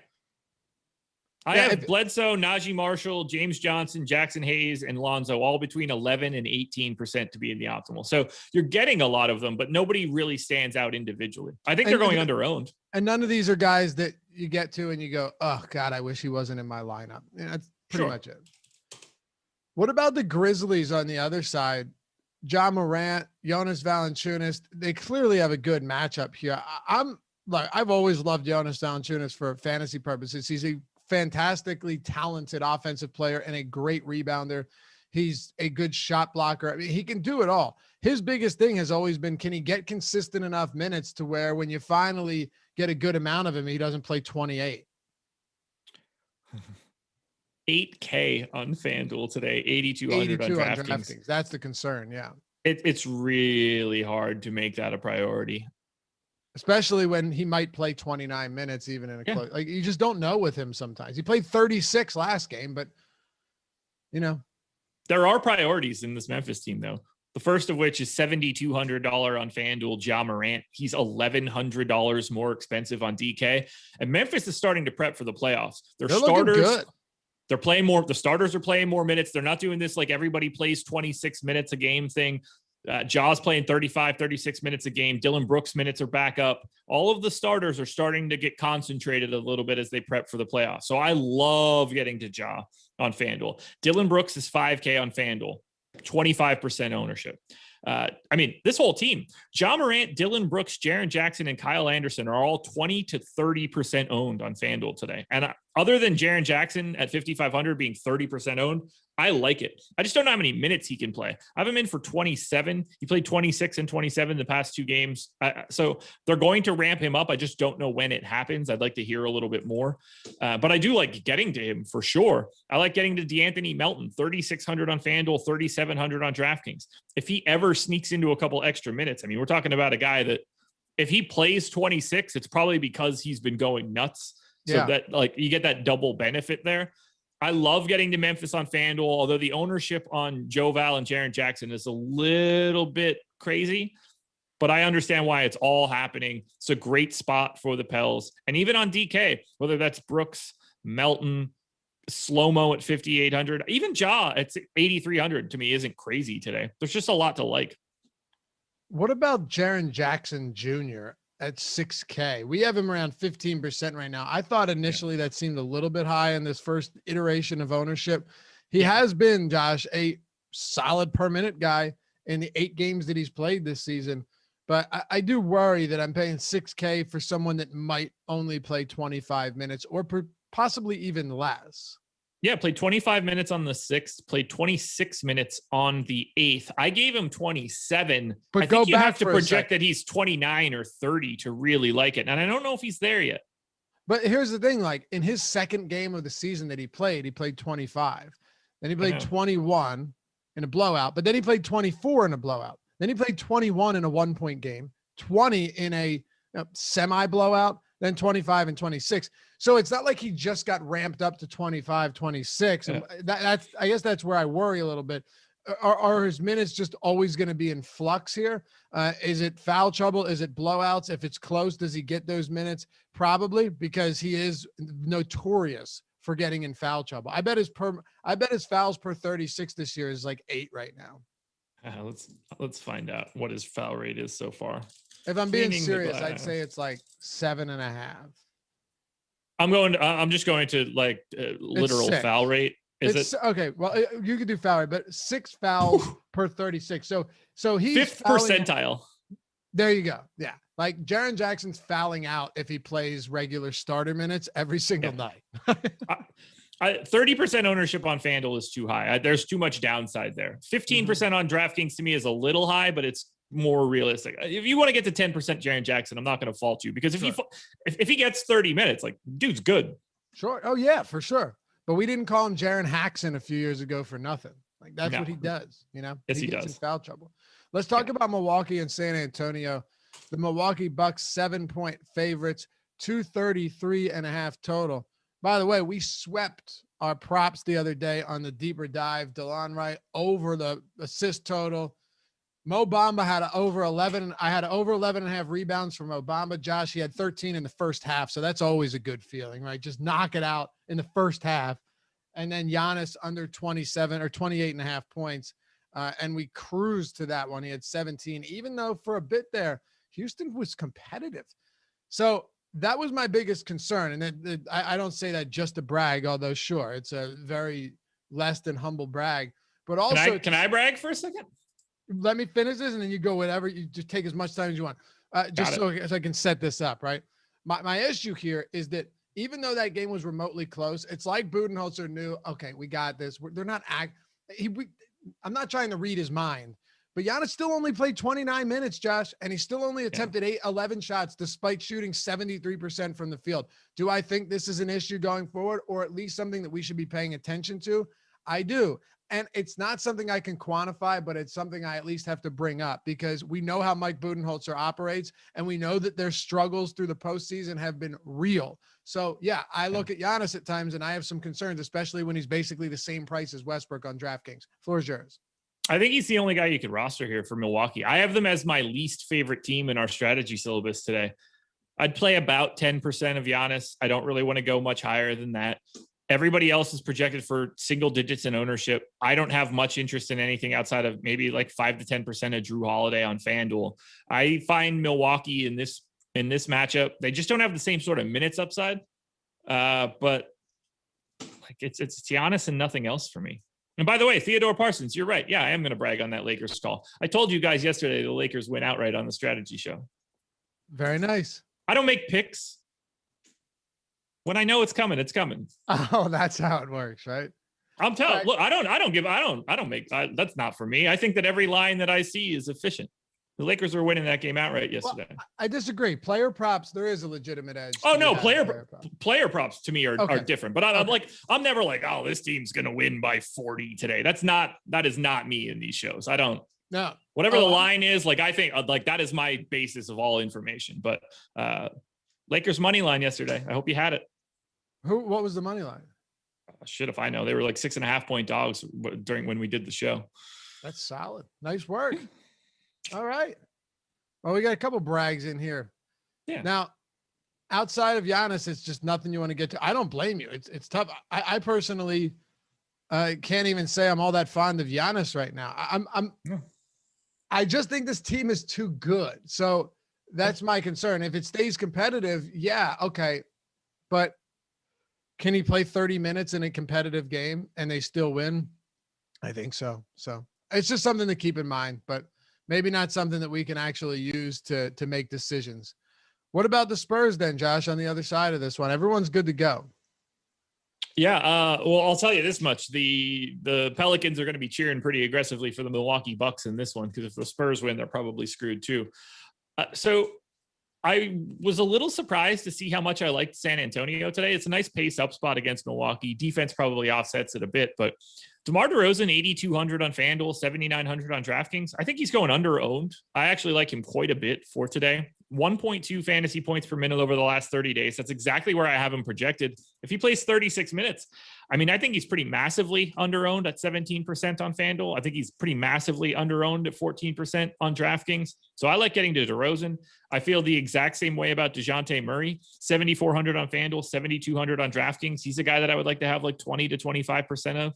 I have Bledsoe, Najee Marshall, James Johnson, Jackson Hayes, and Lonzo all between 11 and 18% to be in the optimal. So you're getting a lot of them, but nobody really stands out individually. I think they're going under-owned. And none of these are guys that you get to and you go, oh, God, I wish he wasn't in my lineup. That's pretty much it. What about the Grizzlies on the other side? John Morant, Jonas Valanciunas, they clearly have a good matchup here. I've always loved Jonas Valanciunas for fantasy purposes. He's a fantastically talented offensive player and a great rebounder. He's a good shot blocker. I mean, he can do it all. His biggest thing has always been, can he get consistent enough minutes to where when you finally get a good amount of him, he doesn't play 28. 8K on FanDuel today, 8,200 on DraftKings. That's the concern. Yeah. It's really hard to make that a priority. Especially when he might play 29 minutes, even in a close, like you just don't know with him sometimes. He played 36 last game, but there are priorities in this Memphis team though. The first of which is $7,200 on FanDuel, Ja Morant. He's $1,100 more expensive on DK. And Memphis is starting to prep for the playoffs. They're starters. Good. They're playing more. The starters are playing more minutes. They're not doing this like everybody plays 26 minutes a game thing. Ja's playing 35, 36 minutes a game. Dylan Brooks minutes are back up. All of the starters are starting to get concentrated a little bit as they prep for the playoffs. So I love getting to Ja on FanDuel. Dylan Brooks is 5K on FanDuel, 25% ownership. This whole team, Ja Morant, Dylan Brooks, Jaron Jackson, and Kyle Anderson are all 20 to 30% owned on FanDuel today. And other than Jaron Jackson at 5,500 being 30% owned, I like it. I just don't know how many minutes he can play. I have him in for 27. He played 26 and 27 the past two games. So they're going to ramp him up. I just don't know when it happens. I'd like to hear a little bit more. But I do like getting to him for sure. I like getting to DeAnthony Melton, 3,600 on FanDuel, 3,700 on DraftKings. If he ever sneaks into a couple extra minutes, we're talking about a guy that if he plays 26, it's probably because he's been going nuts. So that you get that double benefit there. I love getting to Memphis on FanDuel, although the ownership on Joe Val and Jaron Jackson is a little bit crazy, but I understand why it's all happening. It's a great spot for the Pels. And even on DK, whether that's Brooks, Melton, Slow-Mo at 5,800, even Ja at 8,300 to me isn't crazy today. There's just a lot to like. What about Jaron Jackson Jr. at 6K? We have him around 15% right now. I thought initially that seemed a little bit high in this first iteration of ownership. He has been, Josh, a solid per minute guy in the 8 games that he's played this season. But I do worry that I'm paying 6K for someone that might only play 25 minutes or possibly even less. Yeah, played 25 minutes on the 6th, played 26 minutes on the 8th. I gave him 27. But I think you have to project that he's 29 or 30 to really like it. And I don't know if he's there yet. But here's the thing, like in his second game of the season that he played 25. Then he played 21 in a blowout, but then he played 24 in a blowout. Then he played 21 in a 1-point game, 20 in a semi blowout, then 25 and 26. So it's not like he just got ramped up to 25, 26. And that's, I guess that's where I worry a little bit. are his minutes just always going to be in flux here? Is it foul trouble? Is it blowouts? If it's close, does he get those minutes? Probably, because he is notorious for getting in foul trouble. I bet his fouls per 36 this year is like 8 right now. Let's find out what his foul rate is so far. If I'm being serious, I'd say it's like 7.5. I'm just going to like literal foul rate. Is it okay? Well, you could do foul rate, but 6 fouls per 36. So he's 5th percentile. There you go. Yeah. Like Jaron Jackson's fouling out if he plays regular starter minutes every single night. 30% ownership on FanDuel is too high. There's too much downside there. 15% on DraftKings to me is a little high, but it's more realistic. If you want to get to 10% Jaron Jackson, I'm not going to fault you, because if he gets 30 minutes, like, dude's good. Sure. Oh yeah, for sure. But we didn't call him Jaron Jackson a few years ago for nothing. Like that's what he does, you know? Yes, he gets does. In foul trouble. Let's talk about Milwaukee and San Antonio. The Milwaukee Bucks 7-point favorites, 233.5 total. By the way, we swept our props the other day on the deeper dive. DeLon Wright over the assist total. Mo Bamba had over 11. I had over 11.5 rebounds from Mo Bamba. Josh, he had 13 in the first half. So that's always a good feeling, right? Just knock it out in the first half. And then Giannis under 27 or 28.5 points. And we cruised to that one. He had 17, even though for a bit there, Houston was competitive. So that was my biggest concern. And I don't say that just to brag, although sure, it's a very less than humble brag. But also, can I brag for a second? Let me finish this, and then you go whatever. You just take as much time as you want, just so I can set this up, right? My issue here is that even though that game was remotely close, it's like Budenholzer knew, okay, we got this. They're not I'm not trying to read his mind, but Giannis still only played 29 minutes, Josh, and he still only attempted 11 shots despite shooting 73% from the field. Do I think this is an issue going forward, or at least something that we should be paying attention to? I do. And it's not something I can quantify, but it's something I at least have to bring up, because we know how Mike Budenholzer operates, and we know that their struggles through the postseason have been real. So yeah, I look at Giannis at times and I have some concerns, especially when he's basically the same price as Westbrook on DraftKings. Floor is yours. I think he's the only guy you could roster here for Milwaukee. I have them as my least favorite team in our strategy syllabus today. I'd play about 10% of Giannis. I don't really want to go much higher than that. Everybody else is projected for single digits in ownership. I don't have much interest in anything outside of maybe like 5 to 10% of Drew Holiday on FanDuel. I find Milwaukee in this matchup, they just don't have the same sort of minutes upside. But like it's Giannis and nothing else for me. And by the way, Theodore Parsons, you're right. Yeah, I am going to brag on that Lakers call. I told you guys yesterday the Lakers went outright on the strategy show. Very nice. I don't make picks. When I know it's coming, it's coming. Oh, that's how it works, right? I'm telling. Look, I don't make. That's not for me. I think that every line that I see is efficient. The Lakers were winning that game outright yesterday. Well, I disagree. Player props, there is a legitimate edge. Oh no, player props to me are different. But I'm never like, oh, this team's gonna win by 40 today. That is not me in these shows. I don't. No. Whatever the line is, like I think like that is my basis of all information. But Lakers money line yesterday. I hope you had it. What was the money line? Shit, if I know. They were like 6.5 point dogs during when we did the show. That's solid. Nice work. All right. Well, we got a couple brags in here. Yeah. Now, outside of Giannis, it's just nothing you want to get to. I don't blame you. It's tough. I personally can't even say I'm all that fond of Giannis right now. I just think this team is too good. So that's my concern. If it stays competitive, yeah, okay. But can he play 30 minutes in a competitive game and they still win? I think so. So it's just something to keep in mind, but maybe not something that we can actually use to make decisions. What about the Spurs then, Josh, on the other side of this one? Everyone's good to go. Yeah. Well, I'll tell you this much. The Pelicans are going to be cheering pretty aggressively for the Milwaukee Bucks in this one, because if the Spurs win, they're probably screwed too. So I was a little surprised to see how much I liked San Antonio today. It's a nice pace up spot against Milwaukee. Defense probably offsets it a bit, but DeMar DeRozan, 8,200 on FanDuel, 7,900 on DraftKings. I think he's going under owned. I actually like him quite a bit for today. 1.2 fantasy points per minute over the last 30 days. That's exactly where I have him projected. If he plays 36 minutes, I mean, I think he's pretty massively underowned at 17% on FanDuel. I think he's pretty massively underowned at 14% on DraftKings. So I like getting to DeRozan. I feel the exact same way about DeJounte Murray. 7,400 on FanDuel, 7,200 on DraftKings. He's a guy that I would like to have like 20 to 25% of.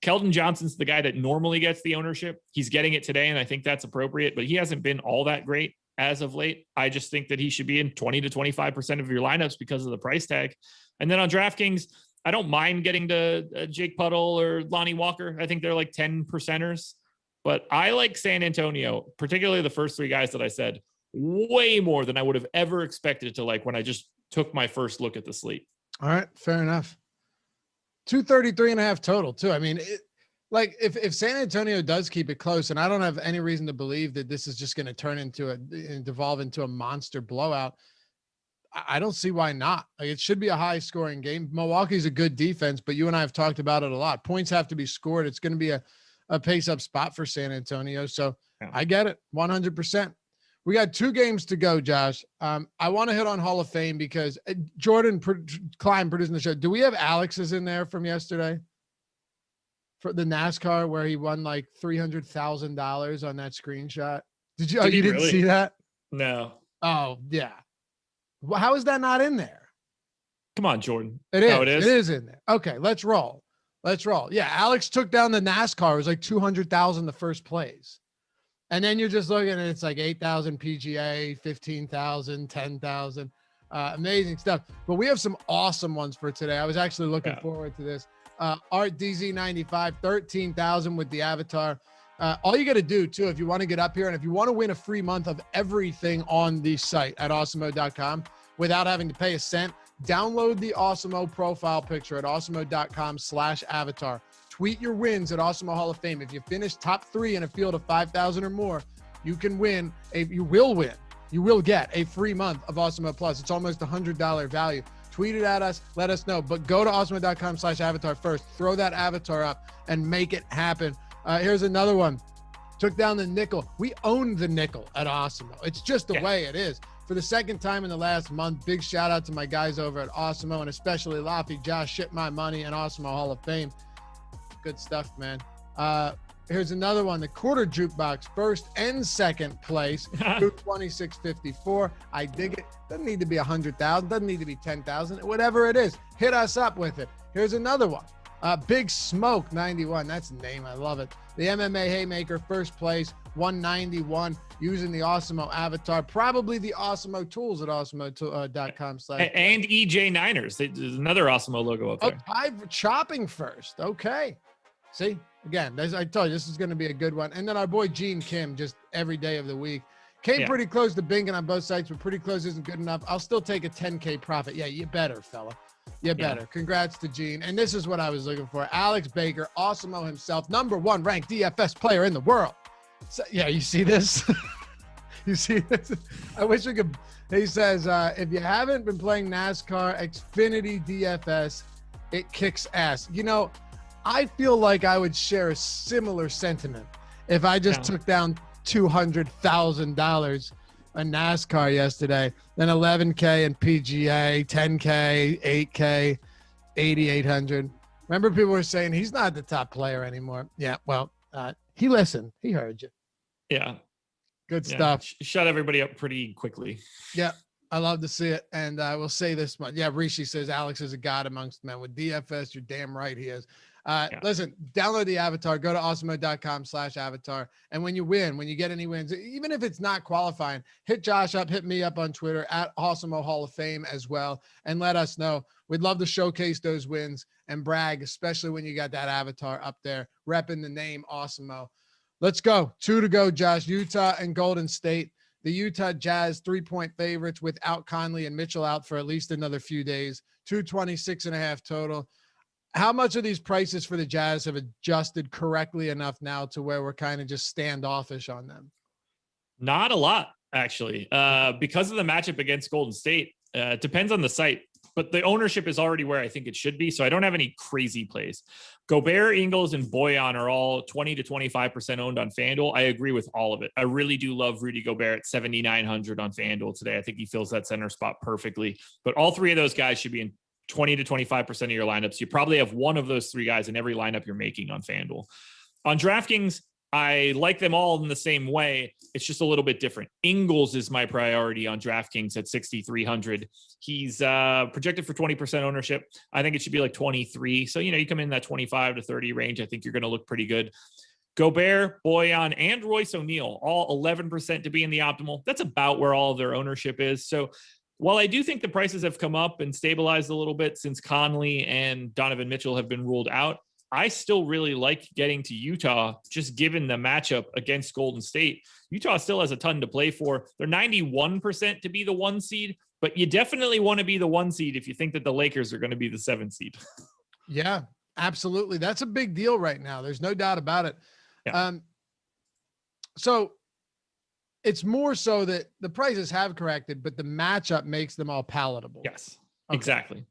Keldon Johnson's the guy that normally gets the ownership. He's getting it today, and I think that's appropriate, but he hasn't been all that great as of late. I just think that he should be in 20 to 25% of your lineups because of the price tag. And then on DraftKings, I don't mind getting to Jake Puddle or Lonnie Walker. I think they're like 10%ers, but I like San Antonio, particularly the first three guys that I said, way more than I would have ever expected to like when I just took my first look at the slate. All right. Fair enough. 233.5 total too. I mean, like if San Antonio does keep it close, and I don't have any reason to believe that this is just going to turn into and devolve into a monster blowout, I don't see why not. Like, it should be a high scoring game. Milwaukee's a good defense, but you and I have talked about it a lot. Points have to be scored. It's going to be a pace up spot for San Antonio. So yeah. I get it 100%. We got 2 games to go, Josh. I want to hit on Hall of Fame because Jordan Klein producing the show. Do we have Alex's in there from yesterday for the NASCAR where he won like $300,000 on that screenshot? Did you? You didn't see that? No. Oh yeah. Well, how is that not in there? Come on, Jordan. It is. Oh, it is. It is in there. Okay, let's roll. Yeah, Alex took down the NASCAR. It was like 200,000 the first place. And then you're just looking at it's like 8,000 PGA, 15,000, 10,000. Amazing stuff. But we have some awesome ones for today. I was actually looking forward to this. Art DZ95, 13,000 with the avatar. All you got to do, too, if you want to get up here and if you want to win a free month of everything on the site at awesemo.com without having to pay a cent, download the Awesemo profile picture at awesemo.com/avatar. Tweet your wins at Awesemo Hall of Fame. If you finish top 3 in a field of 5,000 or more, you can win. You will get a free month of Awesemo Plus. It's almost $100 value. Tweet it at us. Let us know. But go to awesemo.com/avatar first. Throw that avatar up and make it happen. Here's another one. Took down the nickel. We own the nickel at Awesemo. It's just the way it is. For the second time in the last month, big shout out to my guys over at Awesemo and especially Laffy, Josh, Ship My Money, and Awesemo Hall of Fame. Good stuff, man. Here's another one. The quarter jukebox, first and second place, 26.54. I dig it. Doesn't need to be 100,000. Doesn't need to be 10,000. Whatever it is, hit us up with it. Here's another one. Big Smoke 91. That's the name. I love it. The MMA Haymaker, first place, 191, using the Awesemo avatar. Probably the Awesemo tools at awesemo.com. And EJ Niners. There's another Awesemo logo up there. I'm chopping first. Okay. See, again, I told you, this is going to be a good one. And then our boy Gene Kim, just every day of the week. Came pretty close to binging on both sites, but pretty close isn't good enough. I'll still take a 10K profit. Yeah, you better, fella. You better. Congrats to Gene. And this is what I was looking for. Alex Baker, Awesemo himself, #1 ranked DFS player in the world. So, yeah, you see this? You see this? I wish we could. He says, if you haven't been playing NASCAR Xfinity DFS, it kicks ass. You know, I feel like I would share a similar sentiment if I just took down $200,000 on NASCAR yesterday, then 11K in PGA, 10K, 8K, 8,800. Remember people were saying he's not the top player anymore. Yeah, well, he listened. He heard you. Yeah. Good stuff. Shut everybody up pretty quickly. Yeah. I love to see it. And I will say this much. Yeah, Rishi says Alex is a god amongst men. With DFS, you're damn right he is. Listen, download the avatar, go to awesemo.com/avatar. And when you win, when you get any wins, even if it's not qualifying, hit Josh up, hit me up on Twitter at Awesemo Hall of Fame as well. And let us know. We'd love to showcase those wins and brag, especially when you got that avatar up there, repping the name Awesemo. Let's go. 2 to go, Josh. Utah and Golden State. The Utah Jazz 3-point favorites without Conley and Mitchell out for at least another few days. 226.5 total. How much of these prices for the Jazz have adjusted correctly enough now to where we're kind of just standoffish on them? Not a lot, actually. Because of the matchup against Golden State, it depends on the site. but the ownership is already where I think it should be. So I don't have any crazy plays. Gobert, Ingles, and Boyan are all 20 to 25% owned on FanDuel. I agree with all of it. I really do love Rudy Gobert at 7,900 on FanDuel today. I think he fills that center spot perfectly. But all three of those guys should be in 20 to 25% of your lineups. You probably have one of those three guys in every lineup you're making on FanDuel. On DraftKings, I like them all in the same way. It's just a little bit different. Ingles is my priority on DraftKings at 6,300. He's projected for 20% ownership. I think it should be like 23. So, you come in that 25 to 30 range. I think you're going to look pretty good. Gobert, Boyan, and Royce O'Neal, all 11% to be in the optimal. That's about where all of their ownership is. So while I do think the prices have come up and stabilized a little bit since Conley and Donovan Mitchell have been ruled out, I still really like getting to Utah, just given the matchup against Golden State. Utah still has a ton to play for. They're 91% to be the 1 seed, but you definitely want to be the 1 seed if you think that the Lakers are going to be the 7 seed. Yeah, absolutely. That's a big deal right now. There's no doubt about it. Yeah. So it's more so that the prices have corrected, but the matchup makes them all palatable. Yes, okay. Exactly.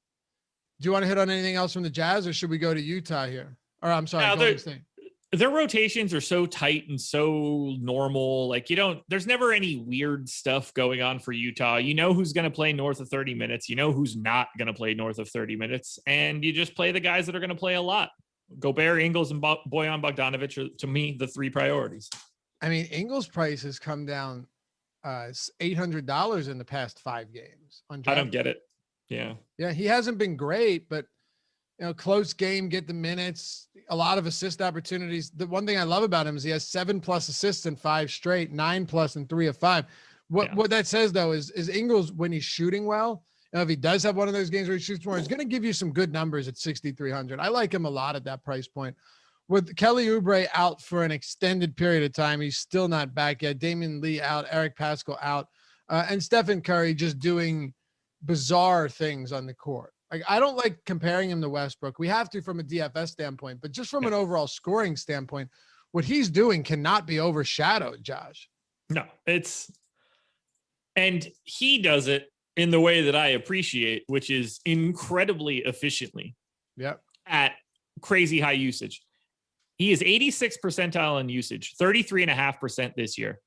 Do you want to hit on anything else from the Jazz, or should we go to Utah here? Or I'm sorry, Golden State. Their rotations are so tight and so normal. Like there's never any weird stuff going on for Utah. You know who's going to play north of 30 minutes. You know who's not going to play north of 30 minutes. And you just play the guys that are going to play a lot. Gobert, Ingles, and Boyan Bogdanovic are, to me, the 3 priorities. I mean, Ingles' price has come down $800 in the past 5 games. I don't get it. Yeah. Yeah. He hasn't been great, but close game, get the minutes, a lot of assist opportunities. The one thing I love about him is he has 7+ assists in 5 straight, 9+ in 3 of 5. What that says though, is Ingles, when he's shooting well, if he does have one of those games where he shoots more, he's going to give you some good numbers at 6,300. I like him a lot at that price point. With Kelly Oubre out for an extended period of time, he's still not back yet. Damian Lee out, Eric Pascal out, and Stephen Curry just doing bizarre things on the court. Like, I don't like comparing him to Westbrook. We have to from a DFS standpoint, but just from an overall scoring standpoint, what he's doing cannot be overshadowed, Josh. No, and he does it in the way that I appreciate, which is incredibly efficiently. Yep. At crazy high usage. He is 86th percentile in usage, 33.5% this year.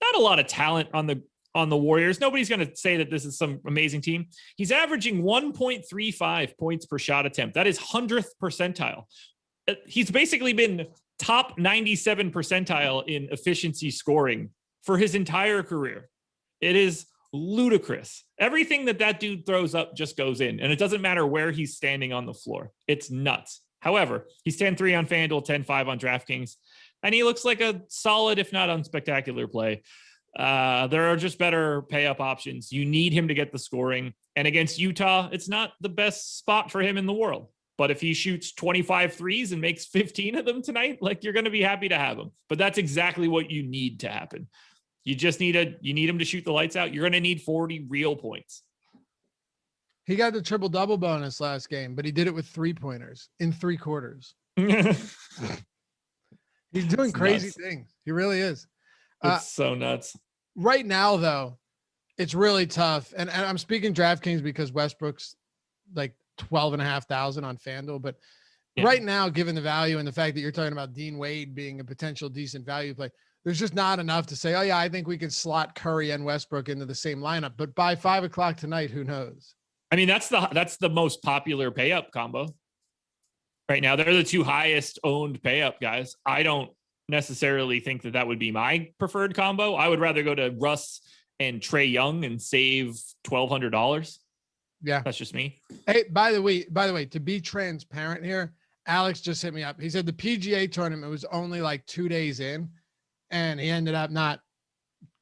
Not a lot of talent on the Warriors. Nobody's going to say that this is some amazing team. He's averaging 1.35 points per shot attempt. That is 100th percentile. He's basically been top 97 percentile in efficiency scoring for his entire career. It is ludicrous. Everything that dude throws up just goes in, and it doesn't matter where he's standing on the floor. It's nuts. However, he's 10-3 on FanDuel, 10-5 on DraftKings, and he looks like a solid, if not unspectacular play. There are just better pay up options. You need him to get the scoring. And against Utah, it's not the best spot for him in the world. But if he shoots 25 threes and makes 15 of them tonight, like, you're going to be happy to have him. But that's exactly what you need to happen. You just need him to shoot the lights out. You're going to need 40 real points. He got the triple-double bonus last game, but he did it with 3-pointers in 3 quarters. He's doing crazy things. He really is. It's so nuts. Right now, though, it's really tough. And I'm speaking DraftKings because Westbrook's like 12,500 on FanDuel. But right now, given the value and the fact that you're talking about Dean Wade being a potential decent value play, there's just not enough to say, oh, yeah, I think we could slot Curry and Westbrook into the same lineup. But by 5 o'clock tonight, who knows? I mean, that's the most popular pay up combo right now. They're the 2 highest owned pay up guys. I don't necessarily think that would be my preferred combo. I would rather go to Russ and Trae Young and save $1,200. Yeah, that's just me. Hey, by the way, to be transparent here, Alex just hit me up. He said the PGA tournament was only like 2 days in, and he ended up not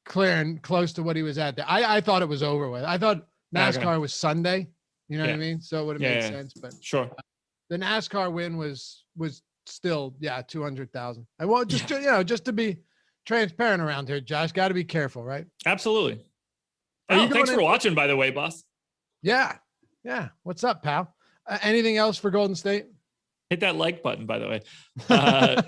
clearing close to what he was at there. I thought it was over with. I thought NASCAR was Sunday. You know what I mean? So it would have made sense. But sure, the NASCAR win was still 200,000. I want just to be transparent around here, Josh. Got to be careful, right? Absolutely. Thanks for watching, by the way, boss. Yeah. What's up, pal? Anything else for Golden State? Hit that like button, by the way. Uh,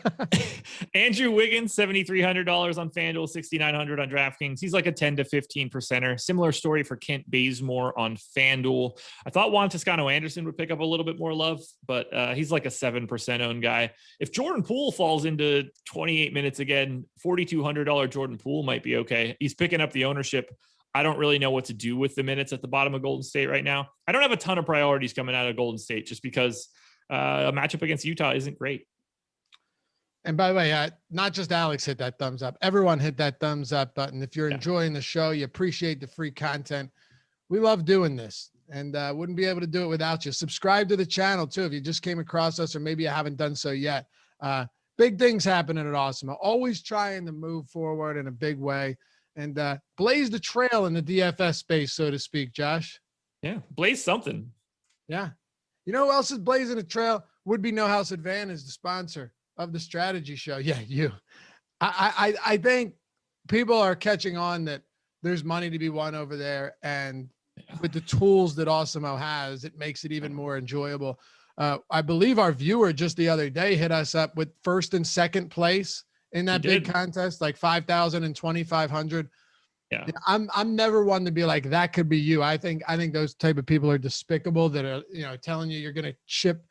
Andrew Wiggins, $7,300 on FanDuel, $6,900 on DraftKings. He's like a 10 to 15%er. Similar story for Kent Bazemore on FanDuel. I thought Juan Toscano-Anderson would pick up a little bit more love, but he's like a 7% owned guy. If Jordan Poole falls into 28 minutes again, $4,200 Jordan Poole might be okay. He's picking up the ownership. I don't really know what to do with the minutes at the bottom of Golden State right now. I don't have a ton of priorities coming out of Golden State just because a matchup against Utah isn't great. And by the way, not just Alex hit that thumbs up. Everyone hit that thumbs up button. If you're enjoying the show, you appreciate the free content. We love doing this and wouldn't be able to do it without you. Subscribe to the channel too. If you just came across us or maybe you haven't done so yet. Big things happening at Awesemo. Always trying to move forward in a big way and blaze the trail in the DFS space, so to speak, Josh. Yeah, blaze something. Yeah. You know who else is blazing a trail? Would be No House Advantage, the sponsor of the strategy show. Yeah, you. I think people are catching on that there's money to be won over there, and with the tools that Awesemo has, it makes it even more enjoyable. I believe our viewer just the other day hit us up with first and second place in that big contest, like 5,000 and 2,500. Yeah. I'm never one to be like, that could be you. I think those type of people are despicable that are, telling you you're going to chip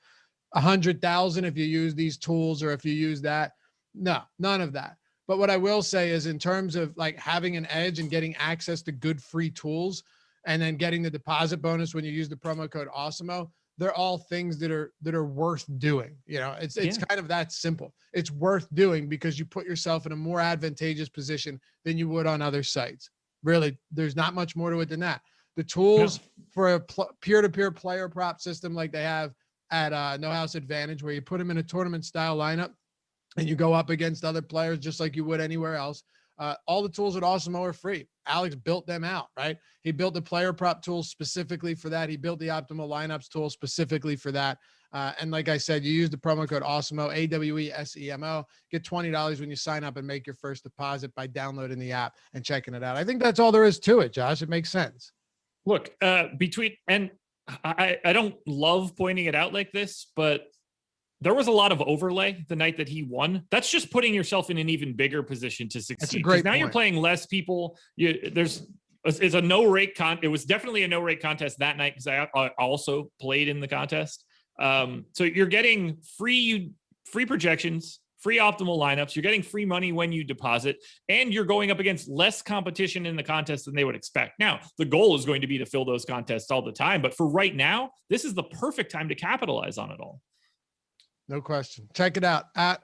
100,000 if you use these tools or if you use that. No, none of that. But what I will say is in terms of like having an edge and getting access to good free tools and then getting the deposit bonus when you use the promo code Awesemo, they're all things that are worth doing. It's kind of that simple. It's worth doing because you put yourself in a more advantageous position than you would on other sites. Really, there's not much more to it than that. The tools for a peer-to-peer player prop system like they have at No House Advantage, where you put them in a tournament style lineup and you go up against other players just like you would anywhere else. All the tools at Awesemo are free. Alex built them out, right? He built the player prop tool specifically for that. He built the optimal lineups tool specifically for that. And like I said, you use the promo code Awesemo, AWESEMO, get $20 when you sign up and make your first deposit by downloading the app and checking it out. I think that's all there is to it, Josh. It makes sense. Look, I don't love pointing it out like this, but there was a lot of overlay the night that he won. That's just putting yourself in an even bigger position to succeed. That's a great now point. You're playing less people. It's a no rake it was definitely a no rake contest that night because I also played in the contest. So you're getting free projections, free optimal lineups. You're getting free money when you deposit, and you're going up against less competition in the contest than they would expect. Now, the goal is going to be to fill those contests all the time, but for right now, this is the perfect time to capitalize on it all. No question. Check it out at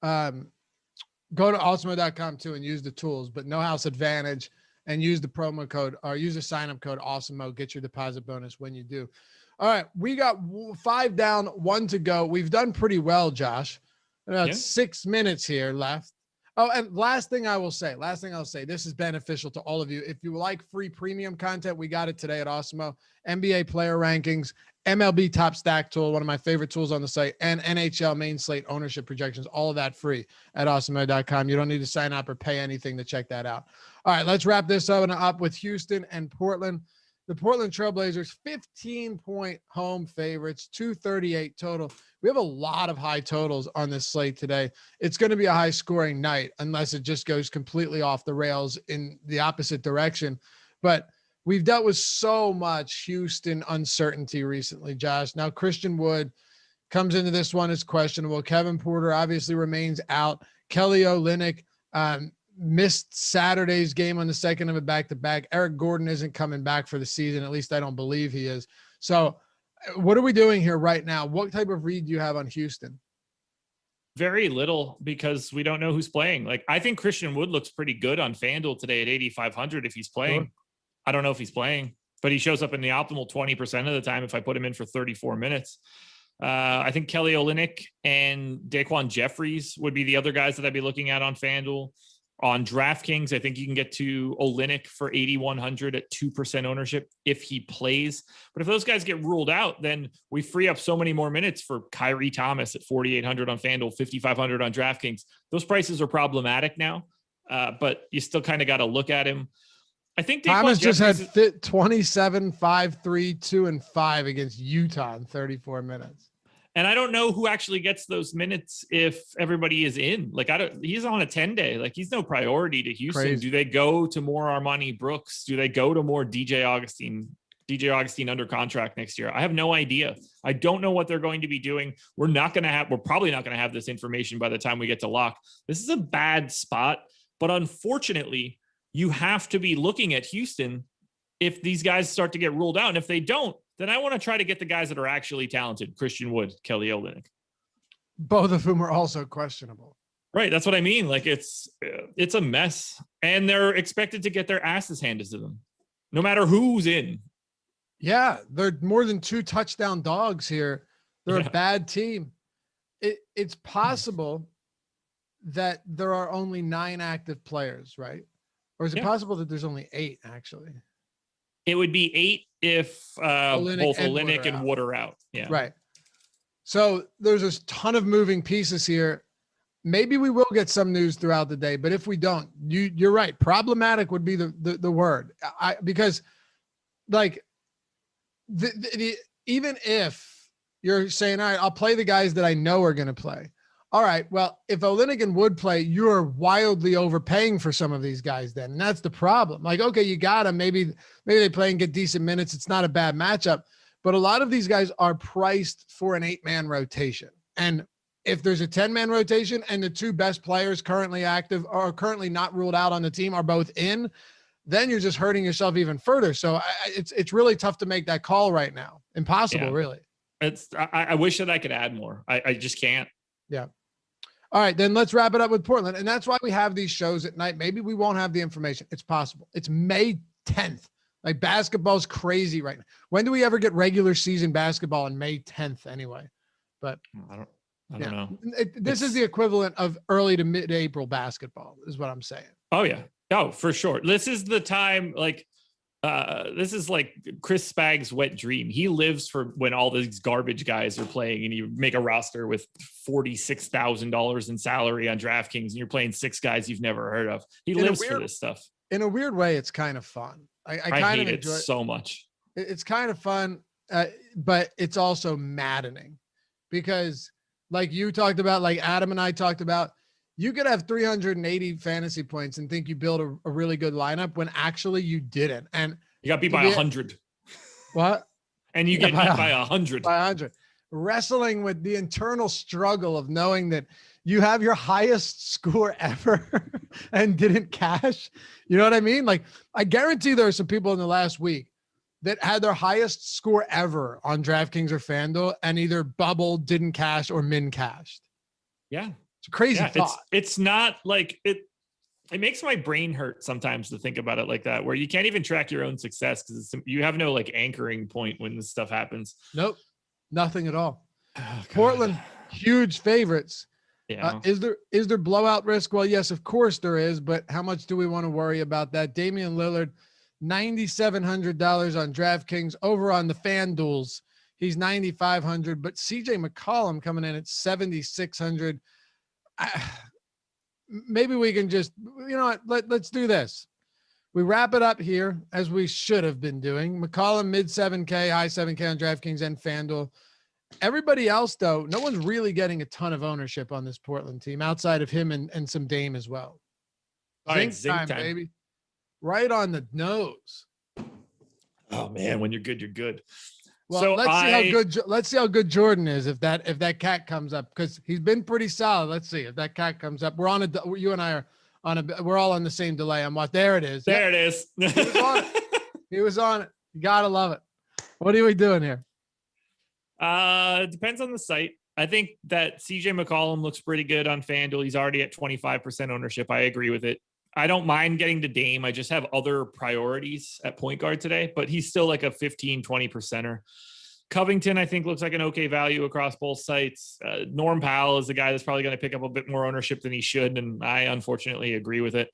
go to awesemo.com too and use the tools, but No House Advantage and use the promo code or use the sign up code Awesemo. Get your deposit bonus when you do. All right. We got 5 down, 1 to go. We've done pretty well, Josh. About 6 minutes here left. Oh, and last thing I'll say, this is beneficial to all of you. If you like free premium content, we got it today at Awesemo. NBA player rankings, MLB top stack tool, one of my favorite tools on the site, and NHL main slate ownership projections, all of that free at awesemo.com. You don't need to sign up or pay anything to check that out. All right, let's wrap this up with Houston and Portland. The Portland Trailblazers, 15-point home favorites, 238 total. We have a lot of high totals on this slate today. It's going to be a high-scoring night unless it just goes completely off the rails in the opposite direction. But we've dealt with so much Houston uncertainty recently, Josh. Now, Christian Wood comes into this one as questionable. Kevin Porter obviously remains out. Kelly Olynyk missed Saturday's game on the second of a back-to-back. Eric Gordon isn't coming back for the season. At least I don't believe he is. So what are we doing here right now? What type of read do you have on Houston? Very little because we don't know who's playing. Like, I think Christian Wood looks pretty good on FanDuel today at 8,500 if he's playing. Sure. I don't know if he's playing, but he shows up in the optimal 20% of the time if I put him in for 34 minutes. I think Kelly Olynyk and Daquan Jeffries would be the other guys that I'd be looking at on FanDuel. On DraftKings, I think you can get to Olynyk for 8,100 at 2% ownership if he plays. But if those guys get ruled out, then we free up so many more minutes for Kyrie Thomas at 4,800 on FanDuel, 5,500 on DraftKings. Those prices are problematic now, but you still kind of got to look at him. I think Thomas just had 27, 5, 3, 2, and 5 against Utah in 34 minutes. And I don't know who actually gets those minutes if everybody is in. Like, he's on a 10-day. Like, he's no priority to Houston. Crazy. Do they go to more Armani Brooks? Do they go to more DJ Augustine under contract next year? I have no idea. I don't know what they're going to be doing. We're probably not going to have this information by the time we get to lock. This is a bad spot, but unfortunately, you have to be looking at Houston if these guys start to get ruled out. And if they don't, then I want to try to get the guys that are actually talented: Christian Wood, Kelly Olynyk. Both of whom are also questionable. Right. That's what I mean. Like, it's a mess, and they're expected to get their asses handed to them no matter who's in. Yeah. They're more than 2 touchdown dogs here. They're a bad team. It's possible that there are only 9 active players, right? Or is it possible that there's only 8 actually? It would be 8 if both Olynyk and Wood are out. Yeah. Right. So there's a ton of moving pieces here. Maybe we will get some news throughout the day, but if we don't, you're right. Problematic would be the word. Because like even if you're saying, all right, I'll play the guys that I know are going to play. All right. Well, if Olynyk and Wood play, you're wildly overpaying for some of these guys then. And that's the problem. Like, okay, you got them. Maybe they play and get decent minutes. It's not a bad matchup, but a lot of these guys are priced for an 8-man rotation. And if there's a 10-man rotation and the 2 best players currently active or currently not ruled out on the team are both in, then you're just hurting yourself even further. So it's really tough to make that call right now. Impossible, really. I wish that I could add more. I just can't. Yeah. All right, then let's wrap it up with Portland. And that's why we have these shows at night. Maybe we won't have the information. It's possible. It's May 10th. Like, basketball's crazy right now. When do we ever get regular season basketball on May 10th anyway? But I don't know. This is the equivalent of early to mid-April basketball is what I'm saying. Oh, yeah. Oh, for sure. This is the time, like, this is like Chris Spagg's wet dream. He lives for when all these garbage guys are playing and you make a roster with $46,000 in salary on DraftKings and you're playing 6 guys you've never heard of. He lives for this stuff. In a weird way, it's kind of fun. I kind of hate it so much. It's kind of fun, but it's also maddening because, like you talked about, like Adam and I talked about, you could have 380 fantasy points and think you built a really good lineup when actually you didn't. And you got beat by 100. What? And you get beat by 100. By 100. Wrestling with the internal struggle of knowing that you have your highest score ever and didn't cash. You know what I mean? Like, I guarantee there are some people in the last week that had their highest score ever on DraftKings or FanDuel and either bubbled, didn't cash, or min cashed. Yeah. It's a crazy thought. It's not like it makes my brain hurt sometimes to think about it like that, where you can't even track your own success because you have no like anchoring point when this stuff happens. Nope. Nothing at all. Oh, Portland, huge favorites. Yeah. Is there blowout risk? Well, yes, of course there is, but how much do we want to worry about that? Damian Lillard, $9,700 on DraftKings. Over on the FanDuels, he's $9,500, but CJ McCollum coming in at $7,600. Maybe we can just, you know what, let's do this. We wrap it up here as we should have been doing. McCollum mid 7K, high 7K on DraftKings and FanDuel. Everybody else, though, no one's really getting a ton of ownership on this Portland team outside of him and some Dame as well. All right, zinc time, baby. Right on the nose. Oh man, when you're good, you're good. Well, so let's see how good Jordan is if that cat comes up, because he's been pretty solid. Let's see if that cat comes up. You and I are we're all on the same delay. There it is. There it is. He was on it. You gotta love it. What are we doing here? It depends on the site. I think that CJ McCollum looks pretty good on FanDuel. He's already at 25% ownership. I agree with it. I don't mind getting to Dame. I just have other priorities at point guard today, but he's still like a 15-20%er. Covington, I think, looks like an okay value across both sites. Norm Powell is the guy that's probably going to pick up a bit more ownership than he should, and I unfortunately agree with it.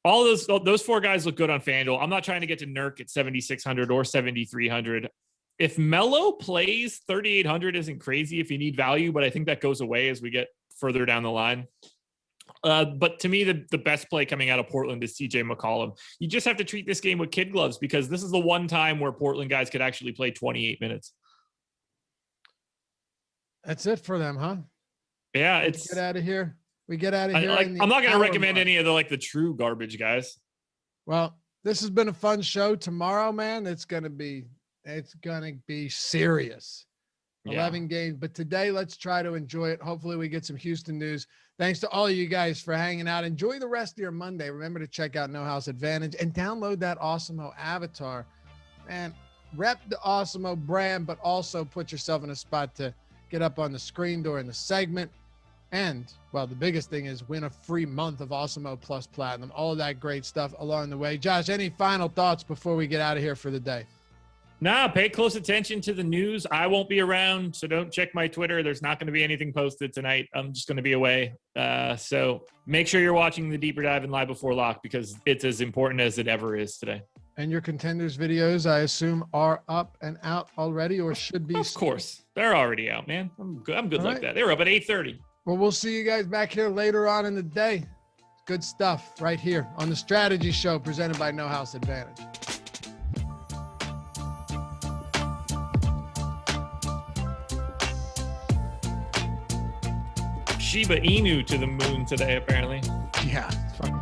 All those 4 guys look good on FanDuel. I'm not trying to get to Nurk at 7,600 or 7,300. If Melo plays, 3,800 isn't crazy if you need value, but I think that goes away as we get further down the line. But to me, the best play coming out of Portland is CJ McCollum. You just have to treat this game with kid gloves because this is the one time where Portland guys could actually play 28 minutes. That's it for them, huh? Yeah, it's get out of here. We get out of here. I'm not going to recommend any of the true garbage guys. Well, this has been a fun show. Tomorrow, man, it's gonna be serious. 11 games, but today let's try to enjoy it. Hopefully we get some Houston news. Thanks to all of you guys for hanging out. Enjoy the rest of your Monday. Remember to check out No House Advantage and download that Awesemo avatar. Man, rep the Awesemo brand, but also put yourself in a spot to get up on the screen during the segment. And, well, the biggest thing is win a free month of Awesemo Plus Platinum. All of that great stuff along the way. Josh, any final thoughts before we get out of here for the day? Nah, pay close attention to the news. I won't be around, so don't check my Twitter. There's not going to be anything posted tonight. I'm just going to be away. So make sure you're watching the Deeper Dive and Live Before Lock because it's as important as it ever is today. And your contenders videos, I assume, are up and out already or should be. Of course. They're already out, man. I'm good like that. They were up at 8:30. Well, we'll see you guys back here later on in the day. Good stuff right here on the Strategy Show presented by No House Advantage. Shiba Inu to the moon today, apparently. Yeah, it's fucking